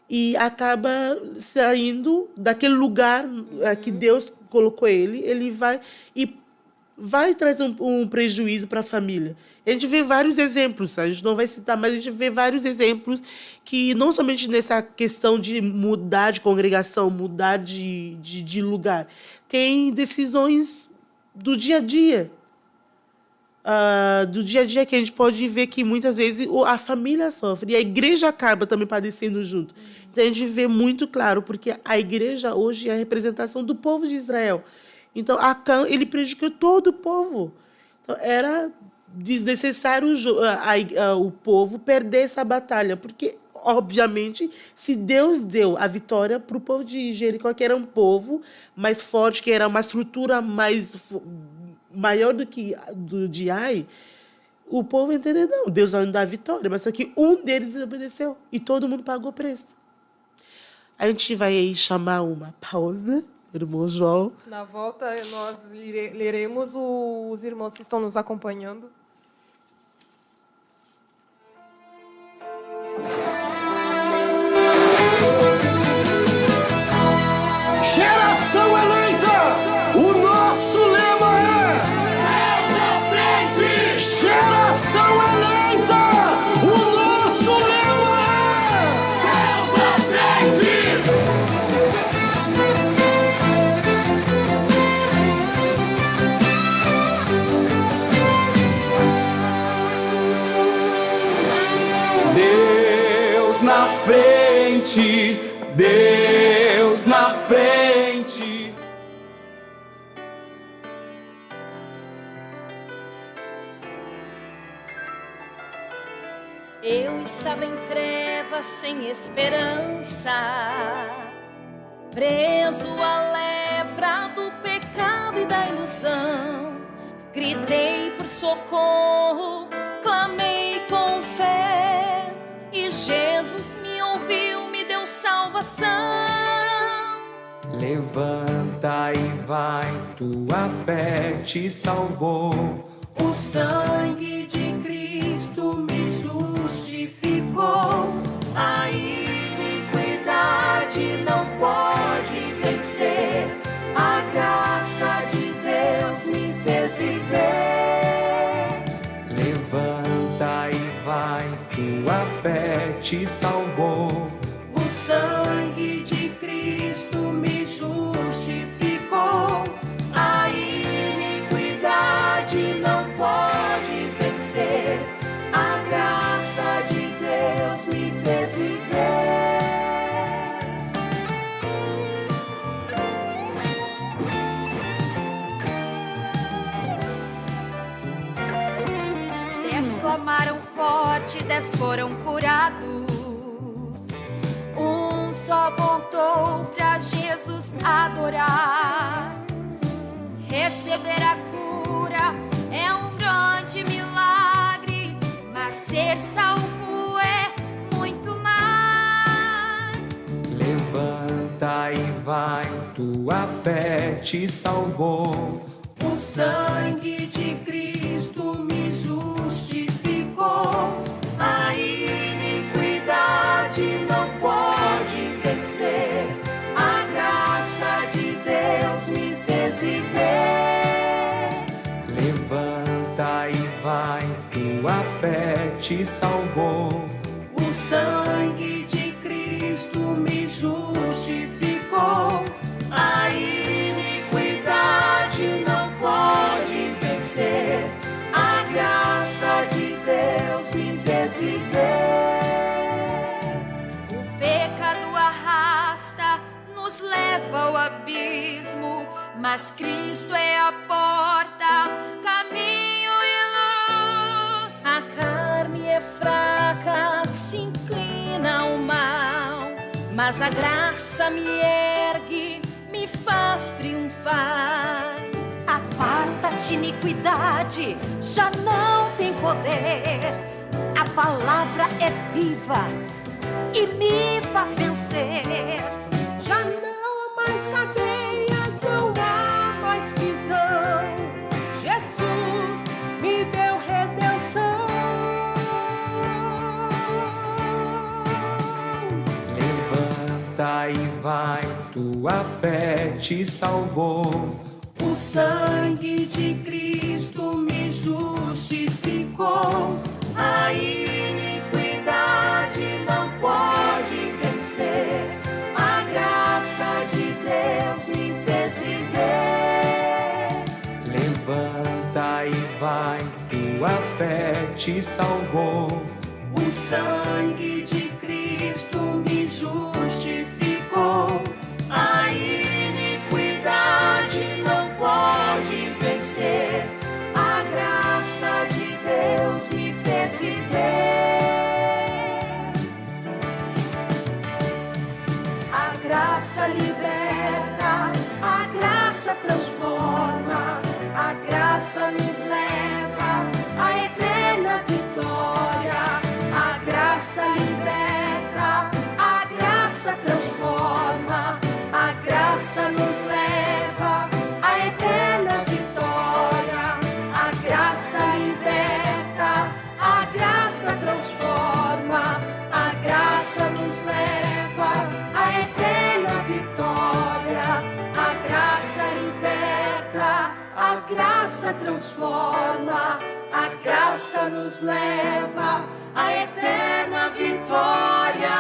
E acaba saindo daquele lugar que Deus colocou ele vai trazer um prejuízo para a família. A gente vê vários exemplos, a gente não vai citar, mas a gente vê vários exemplos que, não somente nessa questão de mudar de congregação, mudar de lugar, tem decisões do dia a dia. Do dia a dia que a gente pode ver que, muitas vezes, a família sofre e a igreja acaba também padecendo junto. Então, a gente vê muito claro, porque a igreja hoje é a representação do povo de Israel. Então, Acã, ele prejudicou todo o povo. Então, era desnecessário o povo perder essa batalha, porque, obviamente, se Deus deu a vitória para o povo de Jericó, que era um povo mais forte, que era uma estrutura maior do que do de Ai, o povo entendeu, não, Deus vai nos dar a vitória, mas só que um deles desobedeceu e todo mundo pagou o preço. A gente vai chamar uma pausa. Irmão João. Na volta, nós leremos os irmãos que estão nos acompanhando. Geração eleita, o nosso lema é Deus à frente! Geração eleita, o nosso lema é Deus à frente! Deus na frente, Deus na frente. Eu estava em trevas sem esperança, preso à lepra do pecado e da ilusão. Gritei por socorro, clamei com fé, e Jesus me ouviu, me deu salvação. Levanta e vai, tua fé te salvou. O sangue de Cristo me justificou. A graça de Deus me fez viver. Levanta e vai, tua fé te salvou. O sangue de Cristo me justificou. A iniquidade não pode vencer. A graça de Deus me fez viver. Clamaram forte, 10 foram curados. Um só voltou pra Jesus adorar. Receber a cura é um grande milagre, mas ser salvo é muito mais. Levanta e vai, tua fé te salvou. O sangue de Cristo me justificou. A iniquidade não pode vencer. A graça de Deus me fez viver. Levanta e vai, tua fé te salvou. O sangue de Cristo me justificou. A iniquidade não pode vencer. A graça de Deus me fez viver. O pecado arrasta, nos leva ao abismo, mas Cristo é a porta, caminho e luz. A carne é fraca, se inclina ao mal, mas a graça me ergue, me faz triunfar. Aparta-te, iniquidade, já não tem poder. A palavra é viva e me faz vencer. Já não há mais cadeias, não há mais prisão. Jesus me deu redenção. Levanta e vai, tua fé te salvou. O sangue de Cristo me justificou. A iniquidade não pode vencer. A graça de Deus me fez viver. Levanta e vai, tua fé te salvou. O sangue de Cristo me justificou. A iniquidade não pode vencer. A graça de Deus me fez viver. A graça liberta, a graça transforma, a graça nos leva à eterna vitória. A graça liberta, a graça transforma, a graça nos leva à eterna vitória. A graça liberta, a graça transforma, a graça nos leva à eterna vitória. A graça liberta, a graça transforma, a graça nos leva à eterna vitória.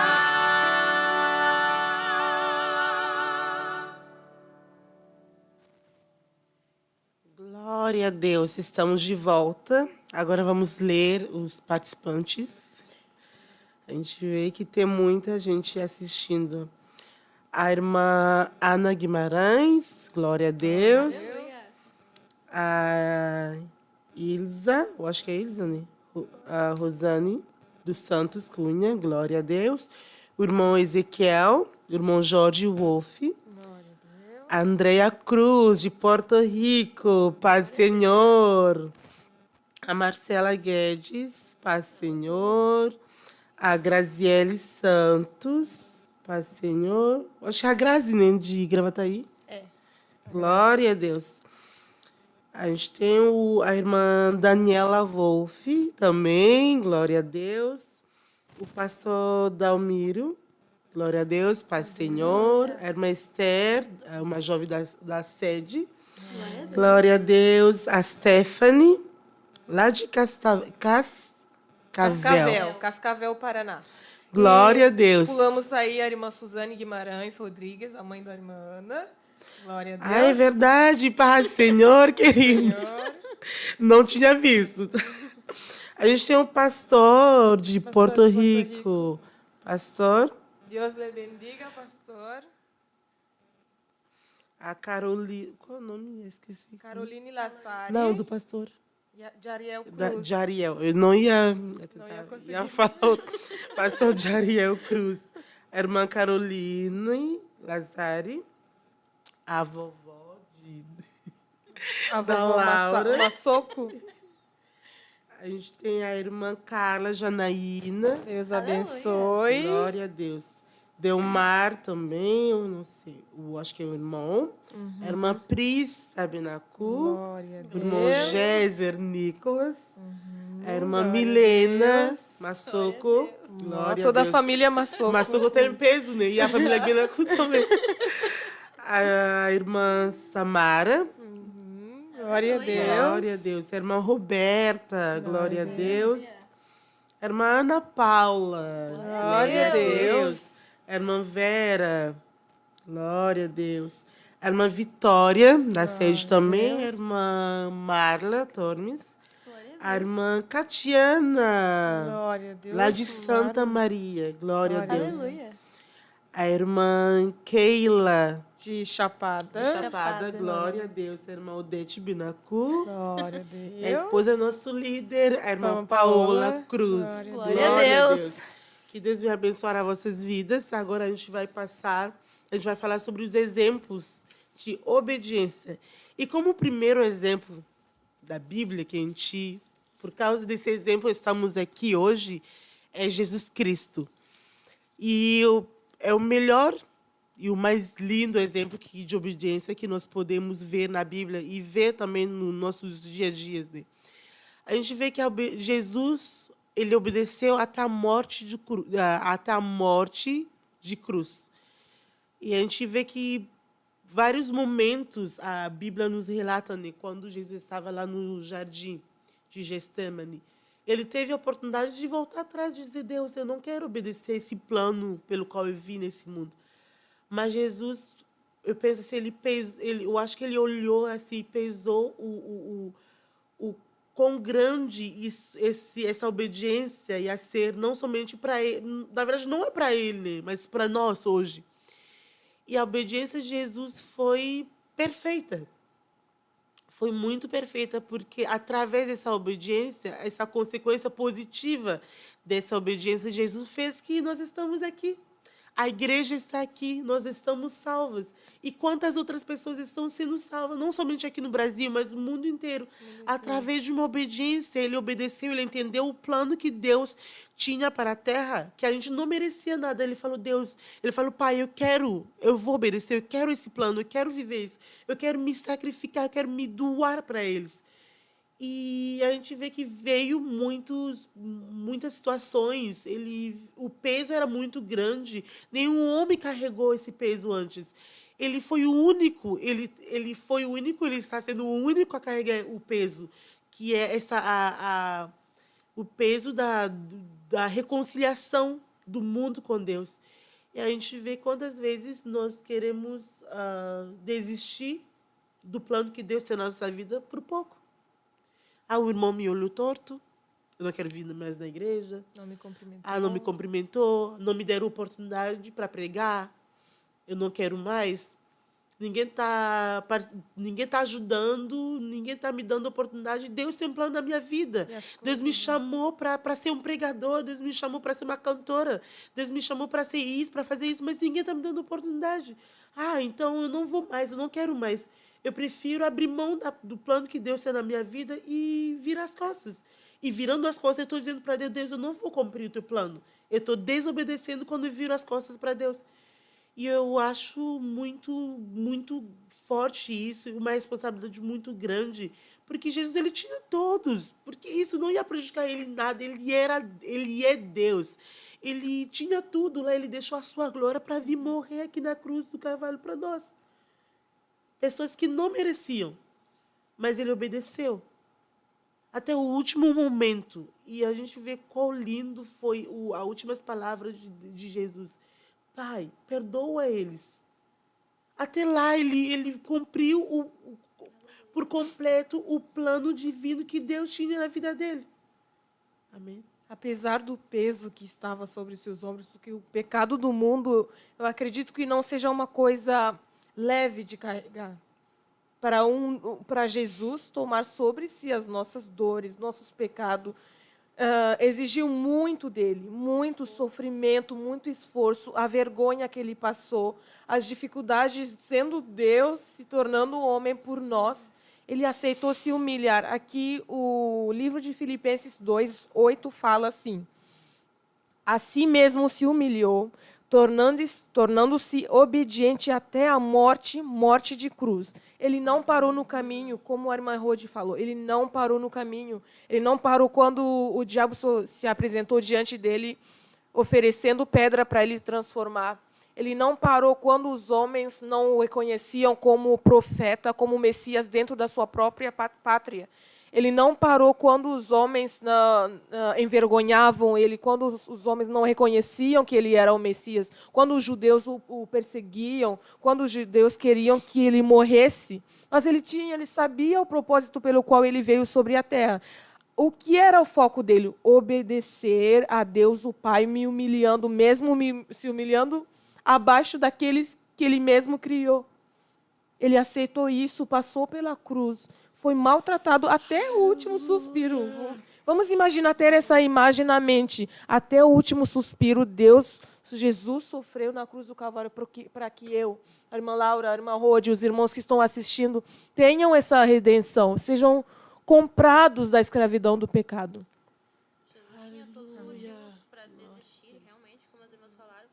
Glória a Deus, estamos de volta. Agora vamos ler os participantes. A gente vê que tem muita gente assistindo. A irmã Ana Guimarães, glória a Deus. A Ilza, eu acho que é Ilza, né? A Rosane dos Santos Cunha, glória a Deus. O irmão Ezequiel, o irmão Jorge Wolff. A Andrea Cruz, de Porto Rico, paz Senhor. A Marcela Guedes, paz Senhor. A Graziele Santos, paz Senhor. Acho que é a Grazi, né, de Gravataí. É. Glória a Deus. A gente tem a irmã Daniela Wolff, também, glória a Deus. O pastor Dalmiro, Glória a Deus, paz Senhor. A irmã Esther, uma jovem da sede. Glória a Deus. A Stephanie, lá de Cascavel. Cascavel, Paraná. Glória a Deus. Pulamos aí a irmã Suzane Guimarães Rodrigues, a mãe da irmã Ana. Glória a Deus. Ah, é verdade, paz Senhor, querido. Senhor. Não tinha visto. A gente tem um pastor de Porto Rico. Pastor? Deus lhe bendiga, pastor. A Carolina... Qual é o nome? Esqueci. Caroline Lassari. Não, do pastor. Jariel Cruz. Jariel. Eu não ia... conseguir. Ia falar outro. Pastor Jariel Cruz. A irmã Caroline Lassari. A vovó de... A da vovó Laura. Massoco. A gente tem a irmã Carla Janaína. Deus abençoe. Glória a Deus. Delmar também, eu não sei, eu acho que é o irmão. A irmã Pris Sabinacu. Glória a O Deus. irmão Géser Nicolas. A irmã Milena Massoco. Glória Toda a a Deus. família Massoco. Massoco tem peso, né? E a família Guinacu também. A irmã Samara. Glória a Deus. Glória a Deus. A irmã Roberta. Glória a Deus. A irmã Ana Paula. Glória a Deus. A irmã Vera. Glória a Deus. A irmã Vitória, da sede também. A irmã Marla Tormes. A irmã Catiana. Glória a Deus. Lá de Santa Maria. Glória a Deus. Aleluia. A irmã Keila. De Chapada. Chapada. Glória a Deus. A irmã Odete Binacu. Glória a Deus. A esposa é nosso líder, a irmã Irmã Paola Paola. Cruz. Glória a Deus. Que Deus venha abençoar as vossas vidas. Agora a gente vai falar sobre os exemplos de obediência. E como primeiro exemplo da Bíblia, que a gente, por causa desse exemplo, estamos aqui hoje, é Jesus Cristo. E é o melhor e o mais lindo exemplo de obediência que nós podemos ver na Bíblia e ver também nos nossos dia a dias. Né? A gente vê que Jesus, ele obedeceu até a morte de cruz. E a gente vê que vários momentos a Bíblia nos relata, né, quando Jesus estava lá no jardim de Gestêmani, ele teve a oportunidade de voltar atrás e dizer: Deus, eu não quero obedecer esse plano pelo qual eu vim nesse mundo. Mas Jesus, eu penso assim, eu acho que ele olhou assim e pesou o quão grande essa obediência ia ser, não somente para ele, na verdade não é para ele, né, mas para nós hoje. E a obediência de Jesus foi perfeita. Foi muito perfeita, porque através dessa obediência, essa consequência positiva dessa obediência, Jesus fez que nós estamos aqui. A igreja está aqui, nós estamos salvas. E quantas outras pessoas estão sendo salvas, não somente aqui no Brasil, mas no mundo inteiro. Através de uma obediência, ele obedeceu, ele entendeu o plano que Deus tinha para a terra, que a gente não merecia nada. Ele falou: Deus, ele falou: Pai, eu vou obedecer, eu quero esse plano, eu quero viver isso, eu quero me sacrificar, eu quero me doar para eles. E a gente vê que veio muitas situações. O peso era muito grande. Nenhum homem carregou esse peso antes. Ele foi o único. Ele está sendo o único a carregar o peso, que é o peso da reconciliação do mundo com Deus. E a gente vê quantas vezes nós queremos desistir do plano que Deus tem na nossa vida por pouco. O irmão me olhou torto, eu não quero vir mais na igreja. Não me cumprimentou. Não me cumprimentou, não me deram oportunidade para pregar, eu não quero mais. Ninguém tá ajudando, ninguém está me dando oportunidade. Deus tem um plano na minha vida. Deus me chamou para ser um pregador, Deus me chamou para ser uma cantora, Deus me chamou para ser isso, para fazer isso, mas ninguém está me dando oportunidade. Então eu não vou mais, eu não quero mais. Eu prefiro abrir mão do plano que Deus tem na minha vida e virar as costas. E virando as costas, eu estou dizendo para Deus: Deus, eu não vou cumprir o teu plano. Eu estou desobedecendo quando eu viro as costas para Deus. E eu acho muito, muito forte isso, uma responsabilidade muito grande, porque Jesus, ele tinha todos, porque isso não ia prejudicar ele em nada, ele é Deus. Ele tinha tudo lá, ele deixou a sua glória para vir morrer aqui na cruz do Calvário para nós. Pessoas que não mereciam, mas ele obedeceu até o último momento. E a gente vê quão lindo foi as últimas palavras de Jesus. Pai, perdoa eles. Até lá ele cumpriu por completo o plano divino que Deus tinha na vida dele. Amém? Apesar do peso que estava sobre seus ombros, porque o pecado do mundo, eu acredito que não seja uma coisa leve de carregar. Para Jesus tomar sobre si as nossas dores, nossos pecados, exigiu muito dele, muito sofrimento, muito esforço, a vergonha que ele passou, as dificuldades, sendo Deus, se tornando homem por nós. Ele aceitou se humilhar. Aqui, o livro de Filipenses 2:8 fala assim: a si mesmo se humilhou, tornando-se obediente até a morte de cruz. Ele não parou no caminho, como a irmã Rode falou, ele não parou no caminho. Ele não parou quando o diabo se apresentou diante dele, oferecendo pedra para ele transformar. Ele não parou quando os homens não o reconheciam como profeta, como Messias dentro da sua própria pátria. Ele não parou quando os homens envergonhavam ele, quando os homens não reconheciam que ele era o Messias, quando os judeus o perseguiam, quando os judeus queriam que ele morresse. Mas ele sabia o propósito pelo qual ele veio sobre a terra. O que era o foco dele? Obedecer a Deus, o Pai, me humilhando, mesmo se humilhando abaixo daqueles que ele mesmo criou. Ele aceitou isso, passou pela cruz, foi maltratado até o último suspiro. Vamos imaginar, ter essa imagem na mente. Até o último suspiro, Jesus sofreu na cruz do Calvário para que eu, a irmã Laura, a irmã Rode, os irmãos que estão assistindo, tenham essa redenção, sejam comprados da escravidão do pecado. Jesus tinha todos os motivos para desistir, realmente, como as irmãs falaram.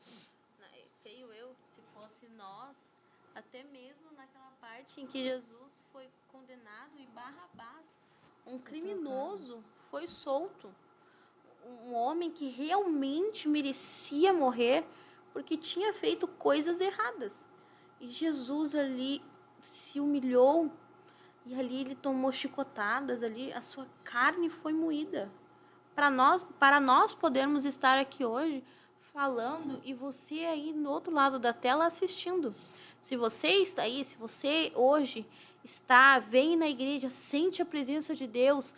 Creio eu, se fosse nós, até mesmo naquela parte em que Jesus foi condenado e Barrabás, um criminoso, foi solto. Um homem que realmente merecia morrer porque tinha feito coisas erradas. E Jesus ali se humilhou e ali ele tomou chicotadas, ali a sua carne foi moída. Para nós podermos estar aqui hoje falando e você aí no outro lado da tela assistindo. Se você está aí, se você hoje vem na igreja, sente a presença de Deus,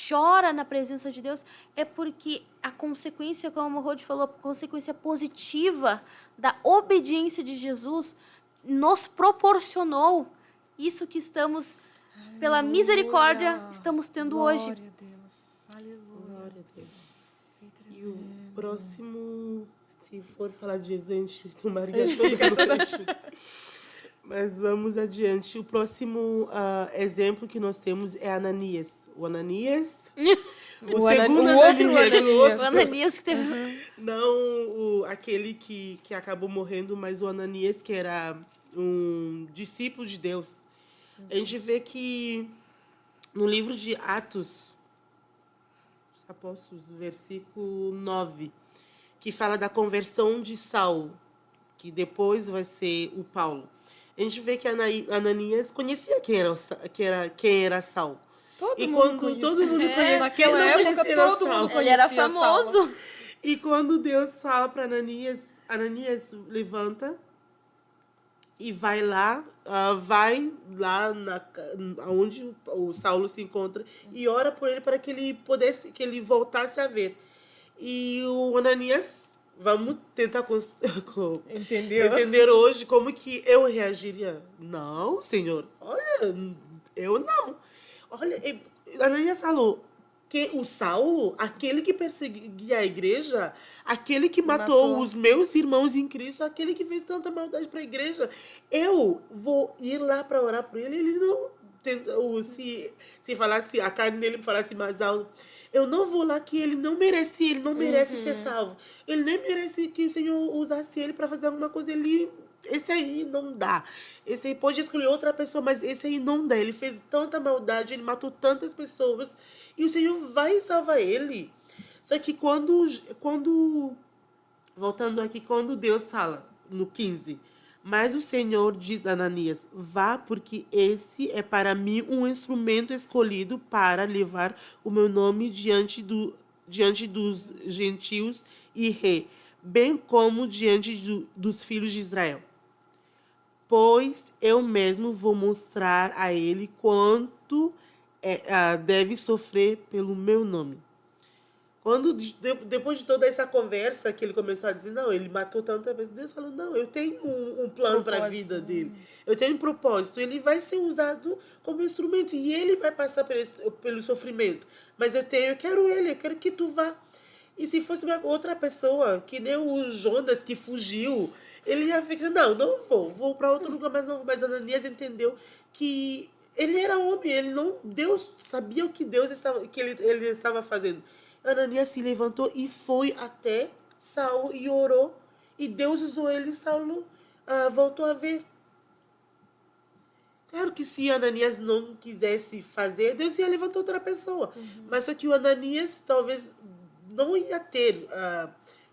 chora na presença de Deus, é porque a consequência, como o Rode falou, a consequência positiva da obediência de Jesus nos proporcionou isso que estamos, pela misericórdia, estamos tendo hoje. Glória a Deus. Aleluia. Glória a Deus. E o próximo, se for falar de Jesus, a gente tomaria toda noite. Mas vamos adiante. O próximo exemplo que nós temos é Ananias. O Ananias... o segundo Ananias. O Ananias que teve... Não aquele que acabou morrendo, mas o Ananias, que era um discípulo de Deus. A gente vê que no livro de Atos, os Apóstolos, versículo 9, que fala da conversão de Saulo, que depois vai ser o Paulo. A gente vê que Ananias conhecia quem era Saulo. Todo mundo conhecia. Naquela época, todo mundo conhecia. Ele era famoso. Saulo. E quando Deus fala para Ananias, levanta e vai lá onde o Saulo se encontra e ora por ele para que ele voltasse a ver. E o Ananias, vamos tentar entender hoje como que eu reagiria. Não, Senhor, olha, eu não. Olha, Ananias falou que o Saulo, aquele que perseguia a igreja, aquele que matou os meus irmãos em Cristo, aquele que fez tanta maldade para a igreja, eu vou ir lá para orar por ele. Ele não tenta, se falasse, a carne dele falasse mais alto, eu não vou lá, que ele não merece ser salvo. Ele nem merece que o Senhor usasse ele para fazer alguma coisa. Esse aí não dá. Esse aí pode escolher outra pessoa, mas esse aí não dá. Ele fez tanta maldade, ele matou tantas pessoas, e o Senhor vai salvar ele. Só que quando Voltando aqui, quando Deus fala, no 15, mas o Senhor diz a Ananias, vá, porque esse é para mim um instrumento escolhido para levar o meu nome diante dos gentios e rei, bem como diante dos filhos de Israel. Pois eu mesmo vou mostrar a ele quanto deve sofrer pelo meu nome. Depois de toda essa conversa que ele começou a dizer, não, ele matou tanta pessoa, Deus falou, não, eu tenho um plano para a vida dele. Eu tenho um propósito. Ele vai ser usado como instrumento e ele vai passar pelo sofrimento. Mas eu quero ele, eu quero que tu vá. E se fosse uma outra pessoa, que nem o Jonas que fugiu, ele ia ficar, não vou para outro lugar, mas não vou. Mas Ananias entendeu que ele era homem, Deus sabia o que ele estava fazendo. Ananias se levantou e foi até Saulo e orou. E Deus usou ele e Saulo voltou a ver. Claro que se Ananias não quisesse fazer, Deus ia levantar outra pessoa. Mas só que o Ananias talvez não ia ter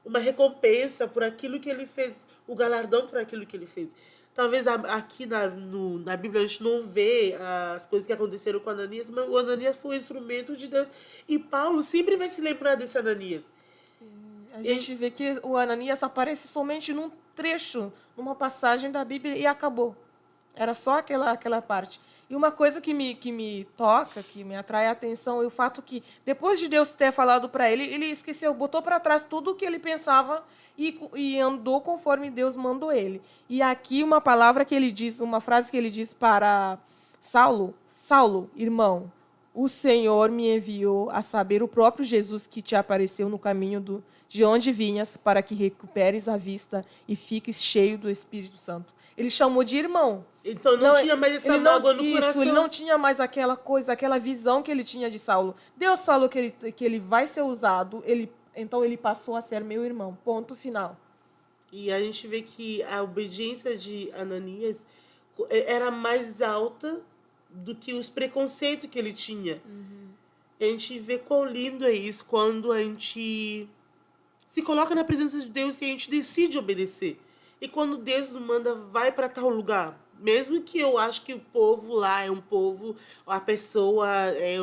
uma recompensa por aquilo que ele fez, o galardão por aquilo que ele fez. Talvez aqui na Bíblia a gente não vê as coisas que aconteceram com Ananias, mas o Ananias foi um instrumento de Deus. E Paulo sempre vai se lembrar desse Ananias. A gente vê que o Ananias aparece somente num trecho, numa passagem da Bíblia e acabou. Era só aquela parte. E uma coisa que me toca, que me atrai a atenção, é o fato que, depois de Deus ter falado para ele, ele esqueceu, botou para trás tudo o que ele pensava e andou conforme Deus mandou ele. E aqui uma palavra que ele diz, uma frase que ele diz para Saulo, Saulo, irmão, o Senhor me enviou a saber, o próprio Jesus que te apareceu no caminho de onde vinhas, para que recuperes a vista e fiques cheio do Espírito Santo. Ele chamou de irmão. Então não tinha mais essa mágoa no coração. Ele não tinha mais aquela coisa, aquela visão que ele tinha de Saulo. Deus falou que ele vai ser usado, então ele passou a ser meu irmão. Ponto final. E a gente vê que a obediência de Ananias era mais alta do que os preconceitos que ele tinha. E a gente vê quão lindo é isso quando a gente se coloca na presença de Deus e a gente decide obedecer. E quando Deus nos manda, vai para tal lugar. Mesmo que eu acho que o povo lá é um povo, a pessoa é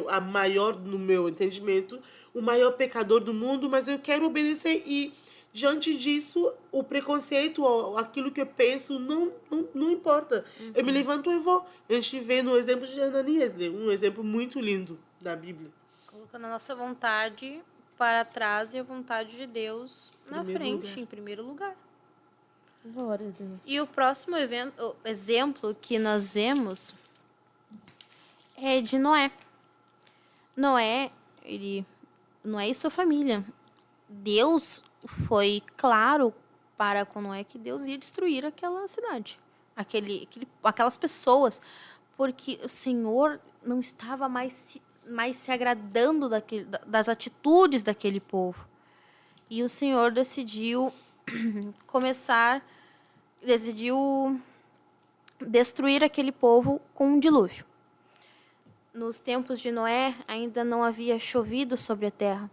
a maior, no meu entendimento, o maior pecador do mundo, mas eu quero obedecer. E, diante disso, o preconceito, aquilo que eu penso, não importa. Eu me levanto e vou. A gente vê no exemplo de Ananias, um exemplo muito lindo da Bíblia. Colocando a nossa vontade para trás e a vontade de Deus na frente, em primeiro lugar. Glória a Deus. E o próximo exemplo que nós vemos é de Noé. Noé e sua família. Deus foi claro para com Noé que Deus ia destruir aquela cidade, aquelas pessoas, porque o Senhor não estava mais se agradando das atitudes daquele povo. E o Senhor decidiu destruir aquele povo com um dilúvio. Nos tempos de Noé, ainda não havia chovido sobre a terra.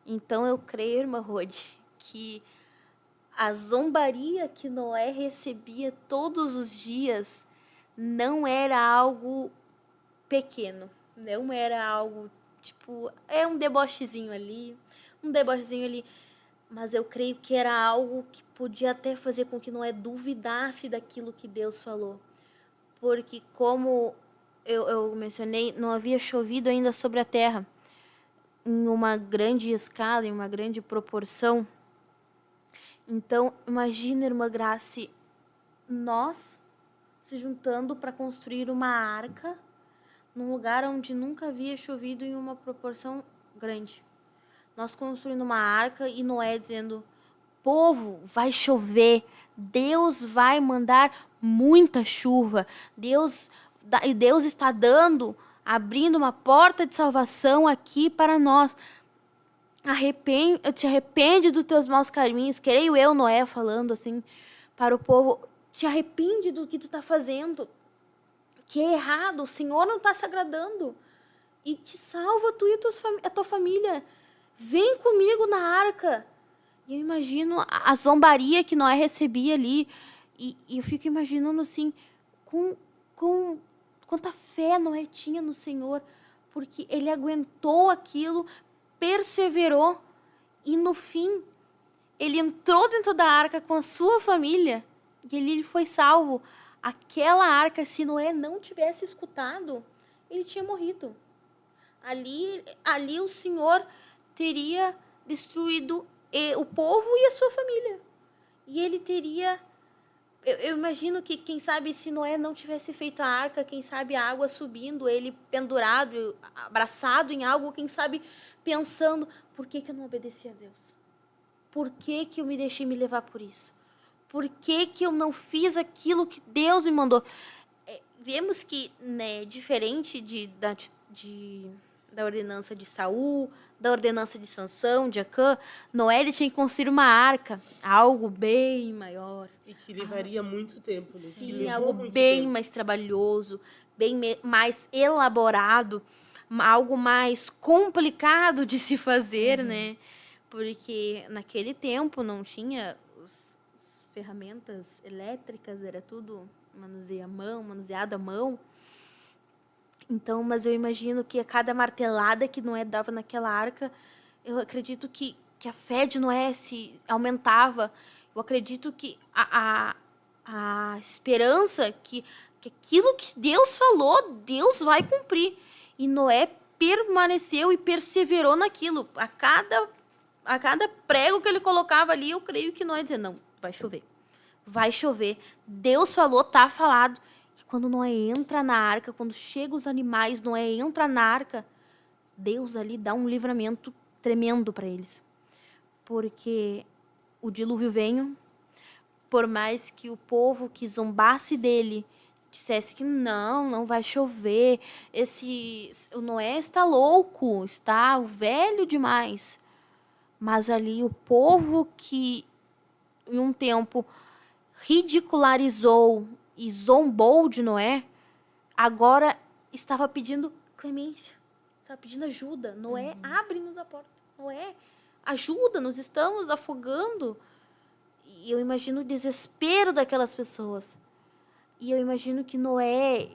Então, eu creio, irmã Rode, que a zombaria que Noé recebia todos os dias não era algo pequeno. Não era algo, tipo, um debochezinho ali, mas eu creio que era algo que podia até fazer com que Noé duvidasse daquilo que Deus falou. Porque, como eu mencionei, não havia chovido ainda sobre a terra em uma grande escala, em uma grande proporção. Então, imagina, irmã Grace, nós se juntando para construir uma arca num lugar onde nunca havia chovido em uma proporção grande. Nós construindo uma arca e Noé dizendo, povo, vai chover, Deus vai mandar muita chuva, Deus está abrindo uma porta de salvação aqui para nós. Te arrepende dos teus maus caminhos, creio eu, Noé, falando assim para o povo, te arrepende do que tu está fazendo, que é errado, o Senhor não está se agradando, e te salva tu e a tua família. Vem comigo na arca. E eu imagino a zombaria que Noé recebia ali. E eu fico imaginando assim, com quanta fé Noé tinha no Senhor, porque ele aguentou aquilo, perseverou, e no fim, ele entrou dentro da arca com a sua família, e ele foi salvo. Aquela arca, se Noé não tivesse escutado, ele tinha morrido. Ali o Senhor teria destruído o povo e a sua família. E ele teria... Eu imagino que, quem sabe, se Noé não tivesse feito a arca, quem sabe a água subindo, ele pendurado, abraçado em algo, quem sabe pensando, por que eu não obedeci a Deus? Por que eu me deixei me levar por isso? Por que eu não fiz aquilo que Deus me mandou? Vemos que, né, diferente da ordenança de Saul, da ordenança de Sansão, de Acã, Noé ele tinha que construir uma arca, algo bem maior. E que levaria muito tempo. Né? Sim, algo bem mais trabalhoso, bem mais elaborado, algo mais complicado de se fazer, né? Porque naquele tempo não tinha ferramentas elétricas, era tudo manuseado à mão. Então, mas eu imagino que a cada martelada que Noé dava naquela arca, eu acredito que a fé de Noé se aumentava. Eu acredito que a esperança que aquilo que Deus falou, Deus vai cumprir. E Noé permaneceu e perseverou naquilo. A cada prego que ele colocava ali, eu creio que Noé dizia, não, vai chover. Vai chover. Deus falou, tá falado. Quando Noé entra na arca, quando chegam os animais, Noé entra na arca, Deus ali dá um livramento tremendo para eles. Porque o dilúvio veio, por mais que o povo que zombasse dele dissesse que não vai chover, o Noé está louco, está velho demais. Mas ali o povo que em um tempo ridicularizou e zombou de Noé, agora estava pedindo clemência, estava pedindo ajuda. Noé, abre-nos a porta. Noé, ajuda-nos, estamos afogando. E eu imagino o desespero daquelas pessoas. E eu imagino que Noé,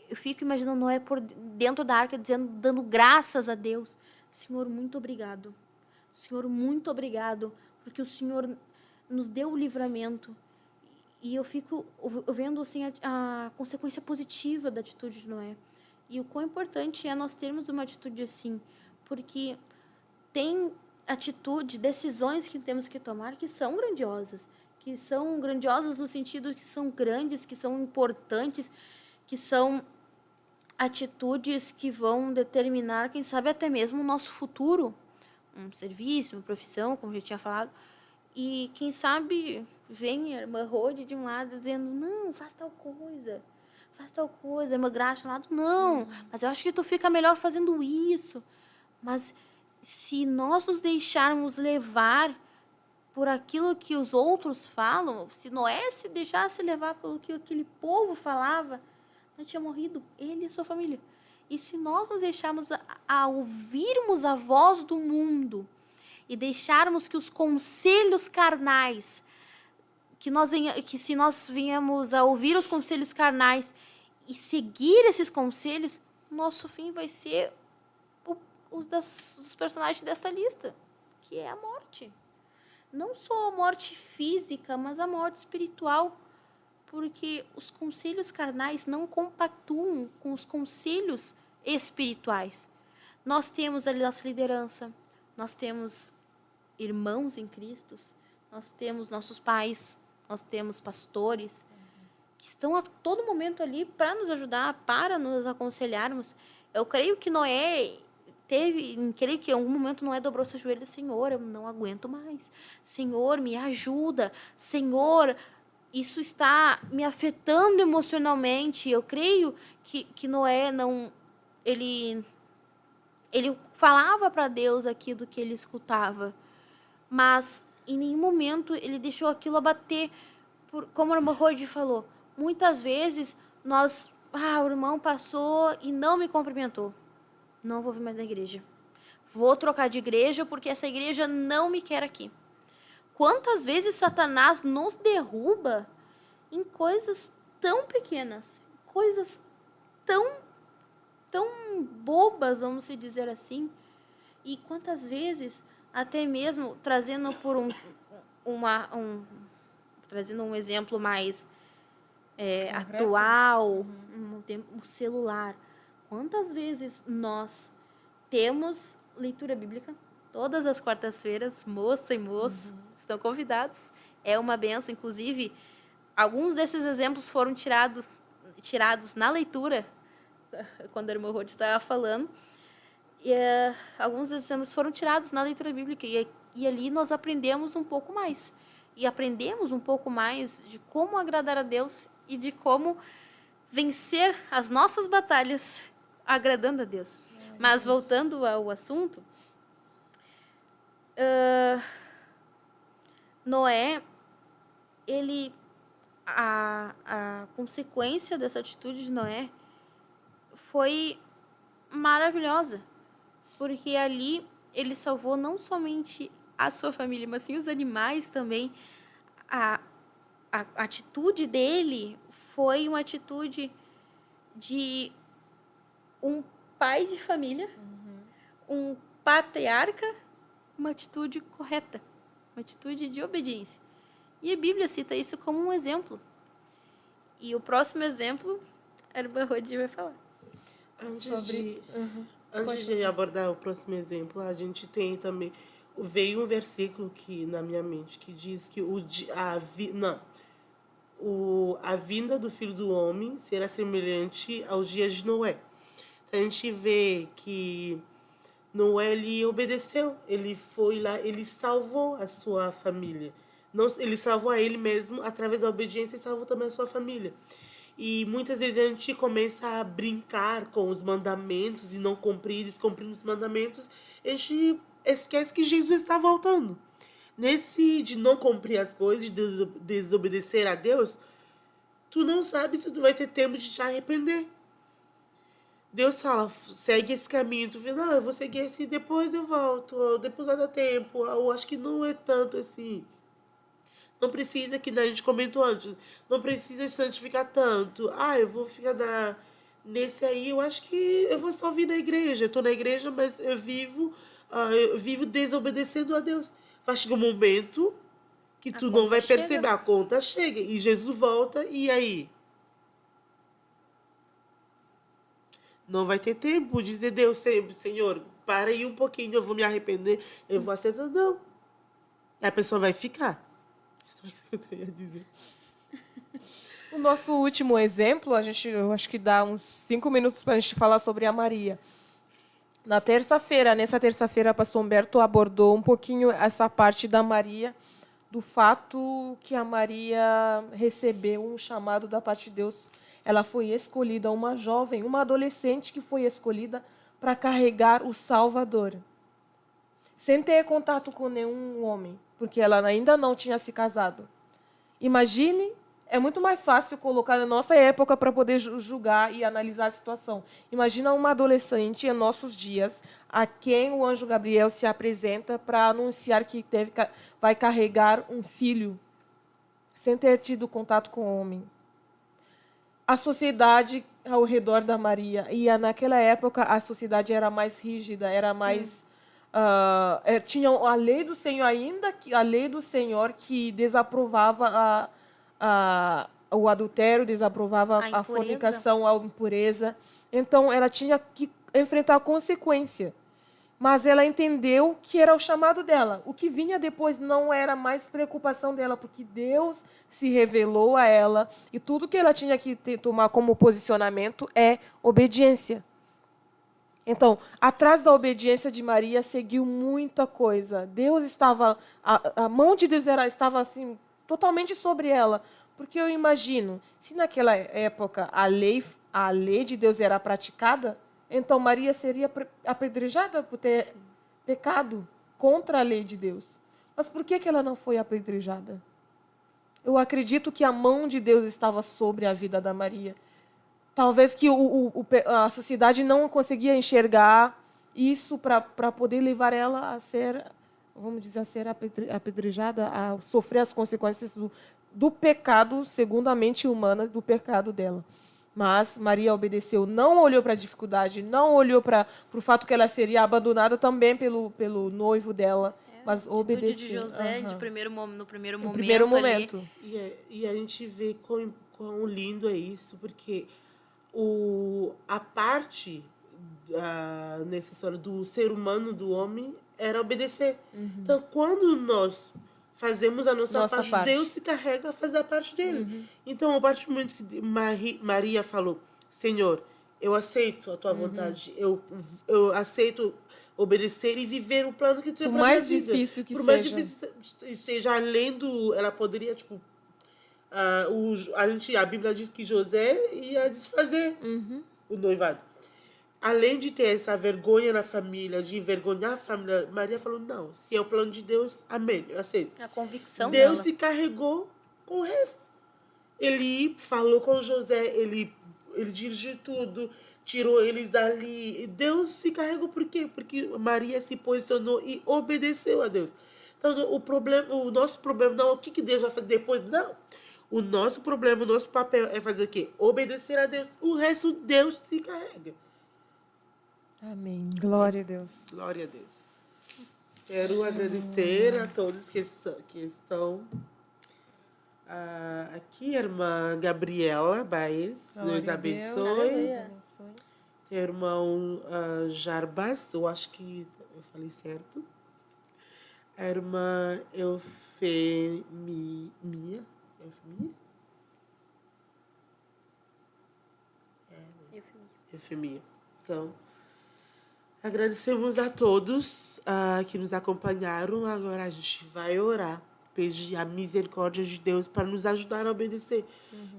eu fico imaginando Noé por dentro da arca, dando graças a Deus. Senhor, muito obrigado. Senhor, muito obrigado, porque o Senhor nos deu o livramento. E eu fico vendo assim, a consequência positiva da atitude de Noé. E o quão importante é nós termos uma atitude assim, porque tem atitude, decisões que temos que tomar que são grandiosas no sentido que são grandes, que são importantes, que são atitudes que vão determinar, quem sabe, até mesmo o nosso futuro, um serviço, uma profissão, como eu já tinha falado. E quem sabe vem a irmã Rode de um lado dizendo, não, faz tal coisa. A irmã Graça de um lado, não, mas eu acho que tu fica melhor fazendo isso. Mas se nós nos deixarmos levar por aquilo que os outros falam, se Noé se deixasse levar pelo que aquele povo falava, não tinha morrido, ele e a sua família. E se nós nos deixarmos a ouvirmos a voz do mundo e deixarmos que os conselhos carnais, que se nós venhamos a ouvir os conselhos carnais e seguir esses conselhos, nosso fim vai ser dos personagens desta lista, que é a morte. Não só a morte física, mas a morte espiritual, porque os conselhos carnais não compactuam com os conselhos espirituais. Nós temos ali nossa liderança, nós temos irmãos em Cristo, nós temos nossos pais, nós temos pastores, que estão a todo momento ali para nos ajudar, para nos aconselharmos. Eu creio que Noé creio que em algum momento Noé dobrou seu joelho e disse, Senhor, eu não aguento mais. Senhor, me ajuda. Senhor, isso está me afetando emocionalmente. Eu creio que Noé não... Ele falava para Deus aquilo que ele escutava, mas em nenhum momento ele deixou aquilo abater. Como a irmã Rode falou, muitas vezes o irmão passou e não me cumprimentou. Não vou vir mais na igreja. Vou trocar de igreja porque essa igreja não me quer aqui. quantas vezes Satanás nos derruba em coisas tão pequenas, coisas tão bobas, vamos se dizer assim, e quantas vezes, até mesmo trazendo por trazendo um exemplo mais atual, o celular. Quantas vezes nós temos leitura bíblica todas as quartas-feiras, moça e moço estão convidados, é uma benção, inclusive, alguns desses exemplos foram tirados na leitura, quando a irmã Rod estava falando, e alguns exemplos foram tirados na leitura bíblica, e ali nós aprendemos um pouco mais. E aprendemos um pouco mais de como agradar a Deus e de como vencer as nossas batalhas agradando a Deus. Mas voltando ao assunto, Noé, a consequência dessa atitude de Noé foi maravilhosa, porque ali ele salvou não somente a sua família, mas sim os animais também. A atitude dele foi uma atitude de um pai de família, um patriarca, uma atitude correta, uma atitude de obediência. E a Bíblia cita isso como um exemplo. E o próximo exemplo, a irmã Rodi vai falar. Antes de abordar o próximo exemplo, a gente tem também... Veio um versículo que, na minha mente que diz que a vinda do Filho do Homem será semelhante aos dias de Noé. Então, a gente vê que Noé, ele obedeceu, ele foi lá, ele salvou a sua família. Não, ele salvou a ele mesmo através da obediência e salvou também a sua família. E muitas vezes a gente começa a brincar com os mandamentos e não descumprindo os mandamentos. A gente esquece que Jesus está voltando. Nesse de não cumprir as coisas, de desobedecer a Deus, tu não sabe se tu vai ter tempo de te arrepender. Deus fala, segue esse caminho. Tu vê, não, eu vou seguir esse, depois eu volto, ou depois vai dar tempo, ou acho que não é tanto assim. Não precisa, que a gente comentou antes, não precisa santificar tanto. Eu vou ficar nesse aí, eu acho que eu vou só vir na igreja. Eu estou na igreja, mas eu vivo desobedecendo a Deus. Vai chegar um momento que tu não vai perceber. A conta chega e Jesus volta, e aí? Não vai ter tempo de dizer, Deus, Senhor, para aí um pouquinho, eu vou me arrepender, eu vou aceitar. Não. E a pessoa vai ficar. É só isso que eu tenho a dizer. O nosso último exemplo, eu acho que dá uns 5 minutos para a gente falar sobre a Maria. Nessa terça-feira, o pastor Humberto abordou um pouquinho essa parte da Maria, do fato que a Maria recebeu um chamado da parte de Deus. Ela foi escolhida, uma jovem, uma adolescente que foi escolhida para carregar o Salvador, sem ter contato com nenhum homem, porque ela ainda não tinha se casado. Imagine, é muito mais fácil colocar na nossa época para poder julgar e analisar a situação. Imagina uma adolescente em nossos dias, a quem o anjo Gabriel se apresenta para anunciar que vai carregar um filho, sem ter tido contato com o homem. A sociedade ao redor da Maria, e naquela época a sociedade era mais rígida, era mais... tinha a lei do Senhor, ainda que a lei do Senhor que desaprovava o adultério, desaprovava a fornicação, a impureza. Então, ela tinha que enfrentar a consequência. Mas ela entendeu que era o chamado dela. O que vinha depois não era mais preocupação dela, porque Deus se revelou a ela e tudo que ela tinha que tomar como posicionamento é obediência. Então, atrás da obediência de Maria seguiu muita coisa. Deus estava, a mão de Deus estava assim totalmente sobre ela, porque eu imagino, se naquela época a lei de Deus era praticada, então Maria seria apedrejada por ter pecado contra a lei de Deus. Mas por que ela não foi apedrejada? Eu acredito que a mão de Deus estava sobre a vida da Maria. Talvez que a sociedade não conseguia enxergar isso para poder levar ela a ser vamos dizer, a ser apedrejada, a sofrer as consequências do pecado, segundo a mente humana, do pecado dela. Mas Maria obedeceu, não olhou para a dificuldade, não olhou para o fato que ela seria abandonada também pelo noivo dela, mas obedeceu. De José, no primeiro momento. E a gente vê quão lindo é isso, porque a parte nessa história do ser humano, do homem, era obedecer. Então, quando nós fazemos a nossa parte, Deus se carrega a fazer a parte dele. Então, a partir do momento que Maria falou, Senhor, eu aceito a tua vontade, eu aceito obedecer e viver o plano que tu tem para minha vida. Por mais difícil que seja, além do... Ela poderia, tipo... a Bíblia diz que José ia desfazer o noivado. Além de ter essa vergonha na família, de envergonhar a família, Maria falou, não, se é o plano de Deus, amém, eu aceito. A convicção Deus dela. se carregou com o resto. Ele falou com José, ele dirigiu tudo, tirou eles dali. Deus se carregou por quê? Porque Maria se posicionou e obedeceu a Deus. Então, o nosso problema não é o que Deus vai fazer depois, não. O nosso problema, o nosso papel é fazer o quê? Obedecer a Deus. O resto, Deus se carrega. Amém. Glória a Deus. Glória a Deus. Quero agradecer a todos que estão aqui. A irmã Gabriela Baez, Deus abençoe. Tem o irmão Jarbas, eu acho que eu falei certo. A irmã Eufemia. Eufemia. Então, agradecemos a todos que nos acompanharam. Agora a gente vai orar, pedir a misericórdia de Deus para nos ajudar a obedecer.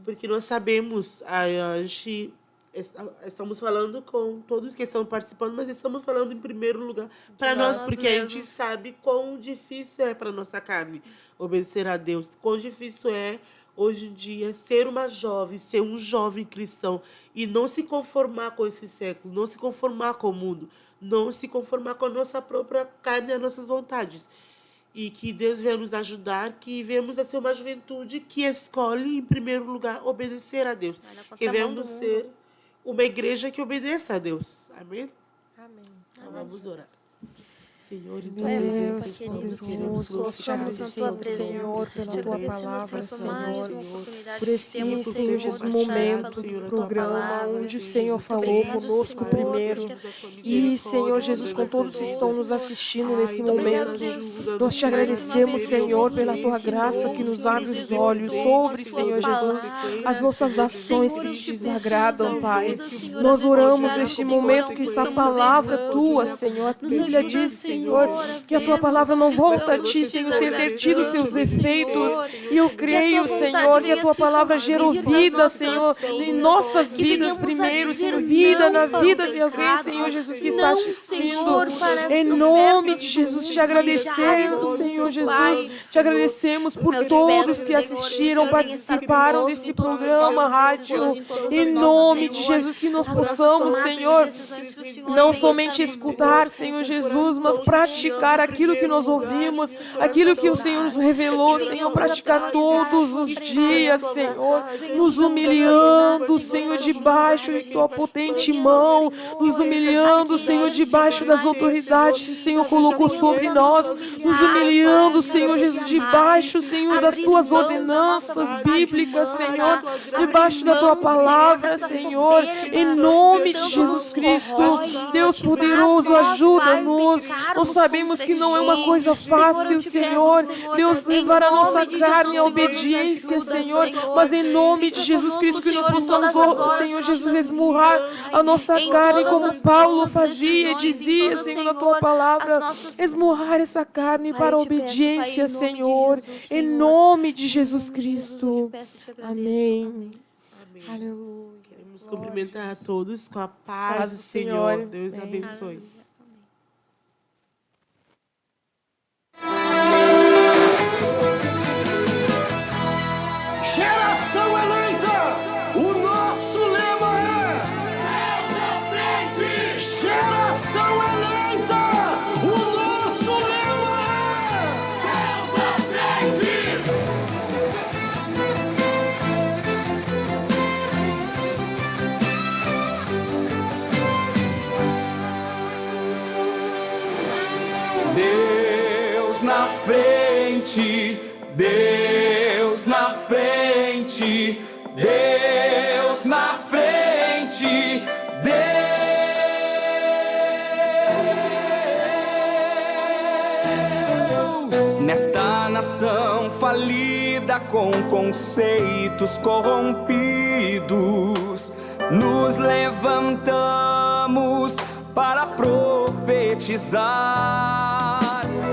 Porque nós sabemos, estamos falando com todos que estão participando, mas estamos falando em primeiro lugar para nós, porque a gente sabe quão difícil é para a nossa carne obedecer a Deus, quão difícil é hoje em dia ser uma jovem, ser um jovem cristão e não se conformar com esse século, não se conformar com o mundo, não se conformar com a nossa própria carne e as nossas vontades. E que Deus venha nos ajudar, que venhamos a ser uma juventude que escolhe, em primeiro lugar, obedecer a Deus. Que venhamos ser uma igreja que obedeça a Deus. Amém? Amém. Então vamos orar. Senhor, Deus, queremos glorificamos na tua presença, Senhor, pela tua palavra, Senhor, por esse, Senhor Jesus, momento do programa, onde o Senhor falou conosco primeiro. E, Senhor Jesus, com todos que estão nos assistindo nesse momento, nós te agradecemos, Senhor, pela tua graça que nos abre os olhos sobre, Senhor Jesus, as nossas ações que te desagradam, Pai. Nós oramos neste momento que essa palavra tua, Senhor, a Bíblia diz, Senhor, que a tua palavra não volta a ti, Senhor, sem ter tido seus efeitos. E eu creio, Senhor, que a tua palavra gerou vida, Senhor, em nossas vidas primeiro, Senhor, vida na vida de alguém, Senhor Jesus, que está assistindo. Em nome de Jesus, te agradecemos, Senhor Jesus, te agradecemos por todos que assistiram, participaram desse programa, rádio. Em nome de Jesus, que nós possamos, Senhor, não somente escutar, Senhor Jesus, mas praticar aquilo que nós ouvimos, aquilo que o Senhor nos revelou, Senhor, praticar todos os dias, Senhor, nos humilhando, Senhor, debaixo de tua potente mão, nos humilhando, Senhor, debaixo das autoridades que o Senhor colocou sobre nós, nos humilhando, Senhor Jesus, debaixo, Senhor, das tuas ordenanças bíblicas, Senhor, debaixo da tua palavra, Senhor, em nome de Jesus Cristo. Deus poderoso, ajuda-nos. Nós sabemos que não é uma coisa fácil, Senhor, Deus, levar a nossa carne à obediência, Senhor, mas em nome de Jesus Cristo que nós possamos, Senhor Jesus, esmurrar a nossa carne como Paulo fazia e dizia, Senhor, na tua palavra, esmurrar essa carne para a obediência, Senhor, em nome de Jesus Cristo. Amém. Aleluia. Queremos cumprimentar a todos com a paz do Senhor. Deus abençoe. Geração eleita, o nosso lema é Deus à frente! Geração eleita, o nosso lema é na frente, Deus na frente, Deus na frente, Deus. Nesta nação falida com conceitos corrompidos, nos levantamos para profetizar,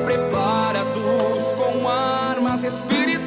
preparados com armas espirituais.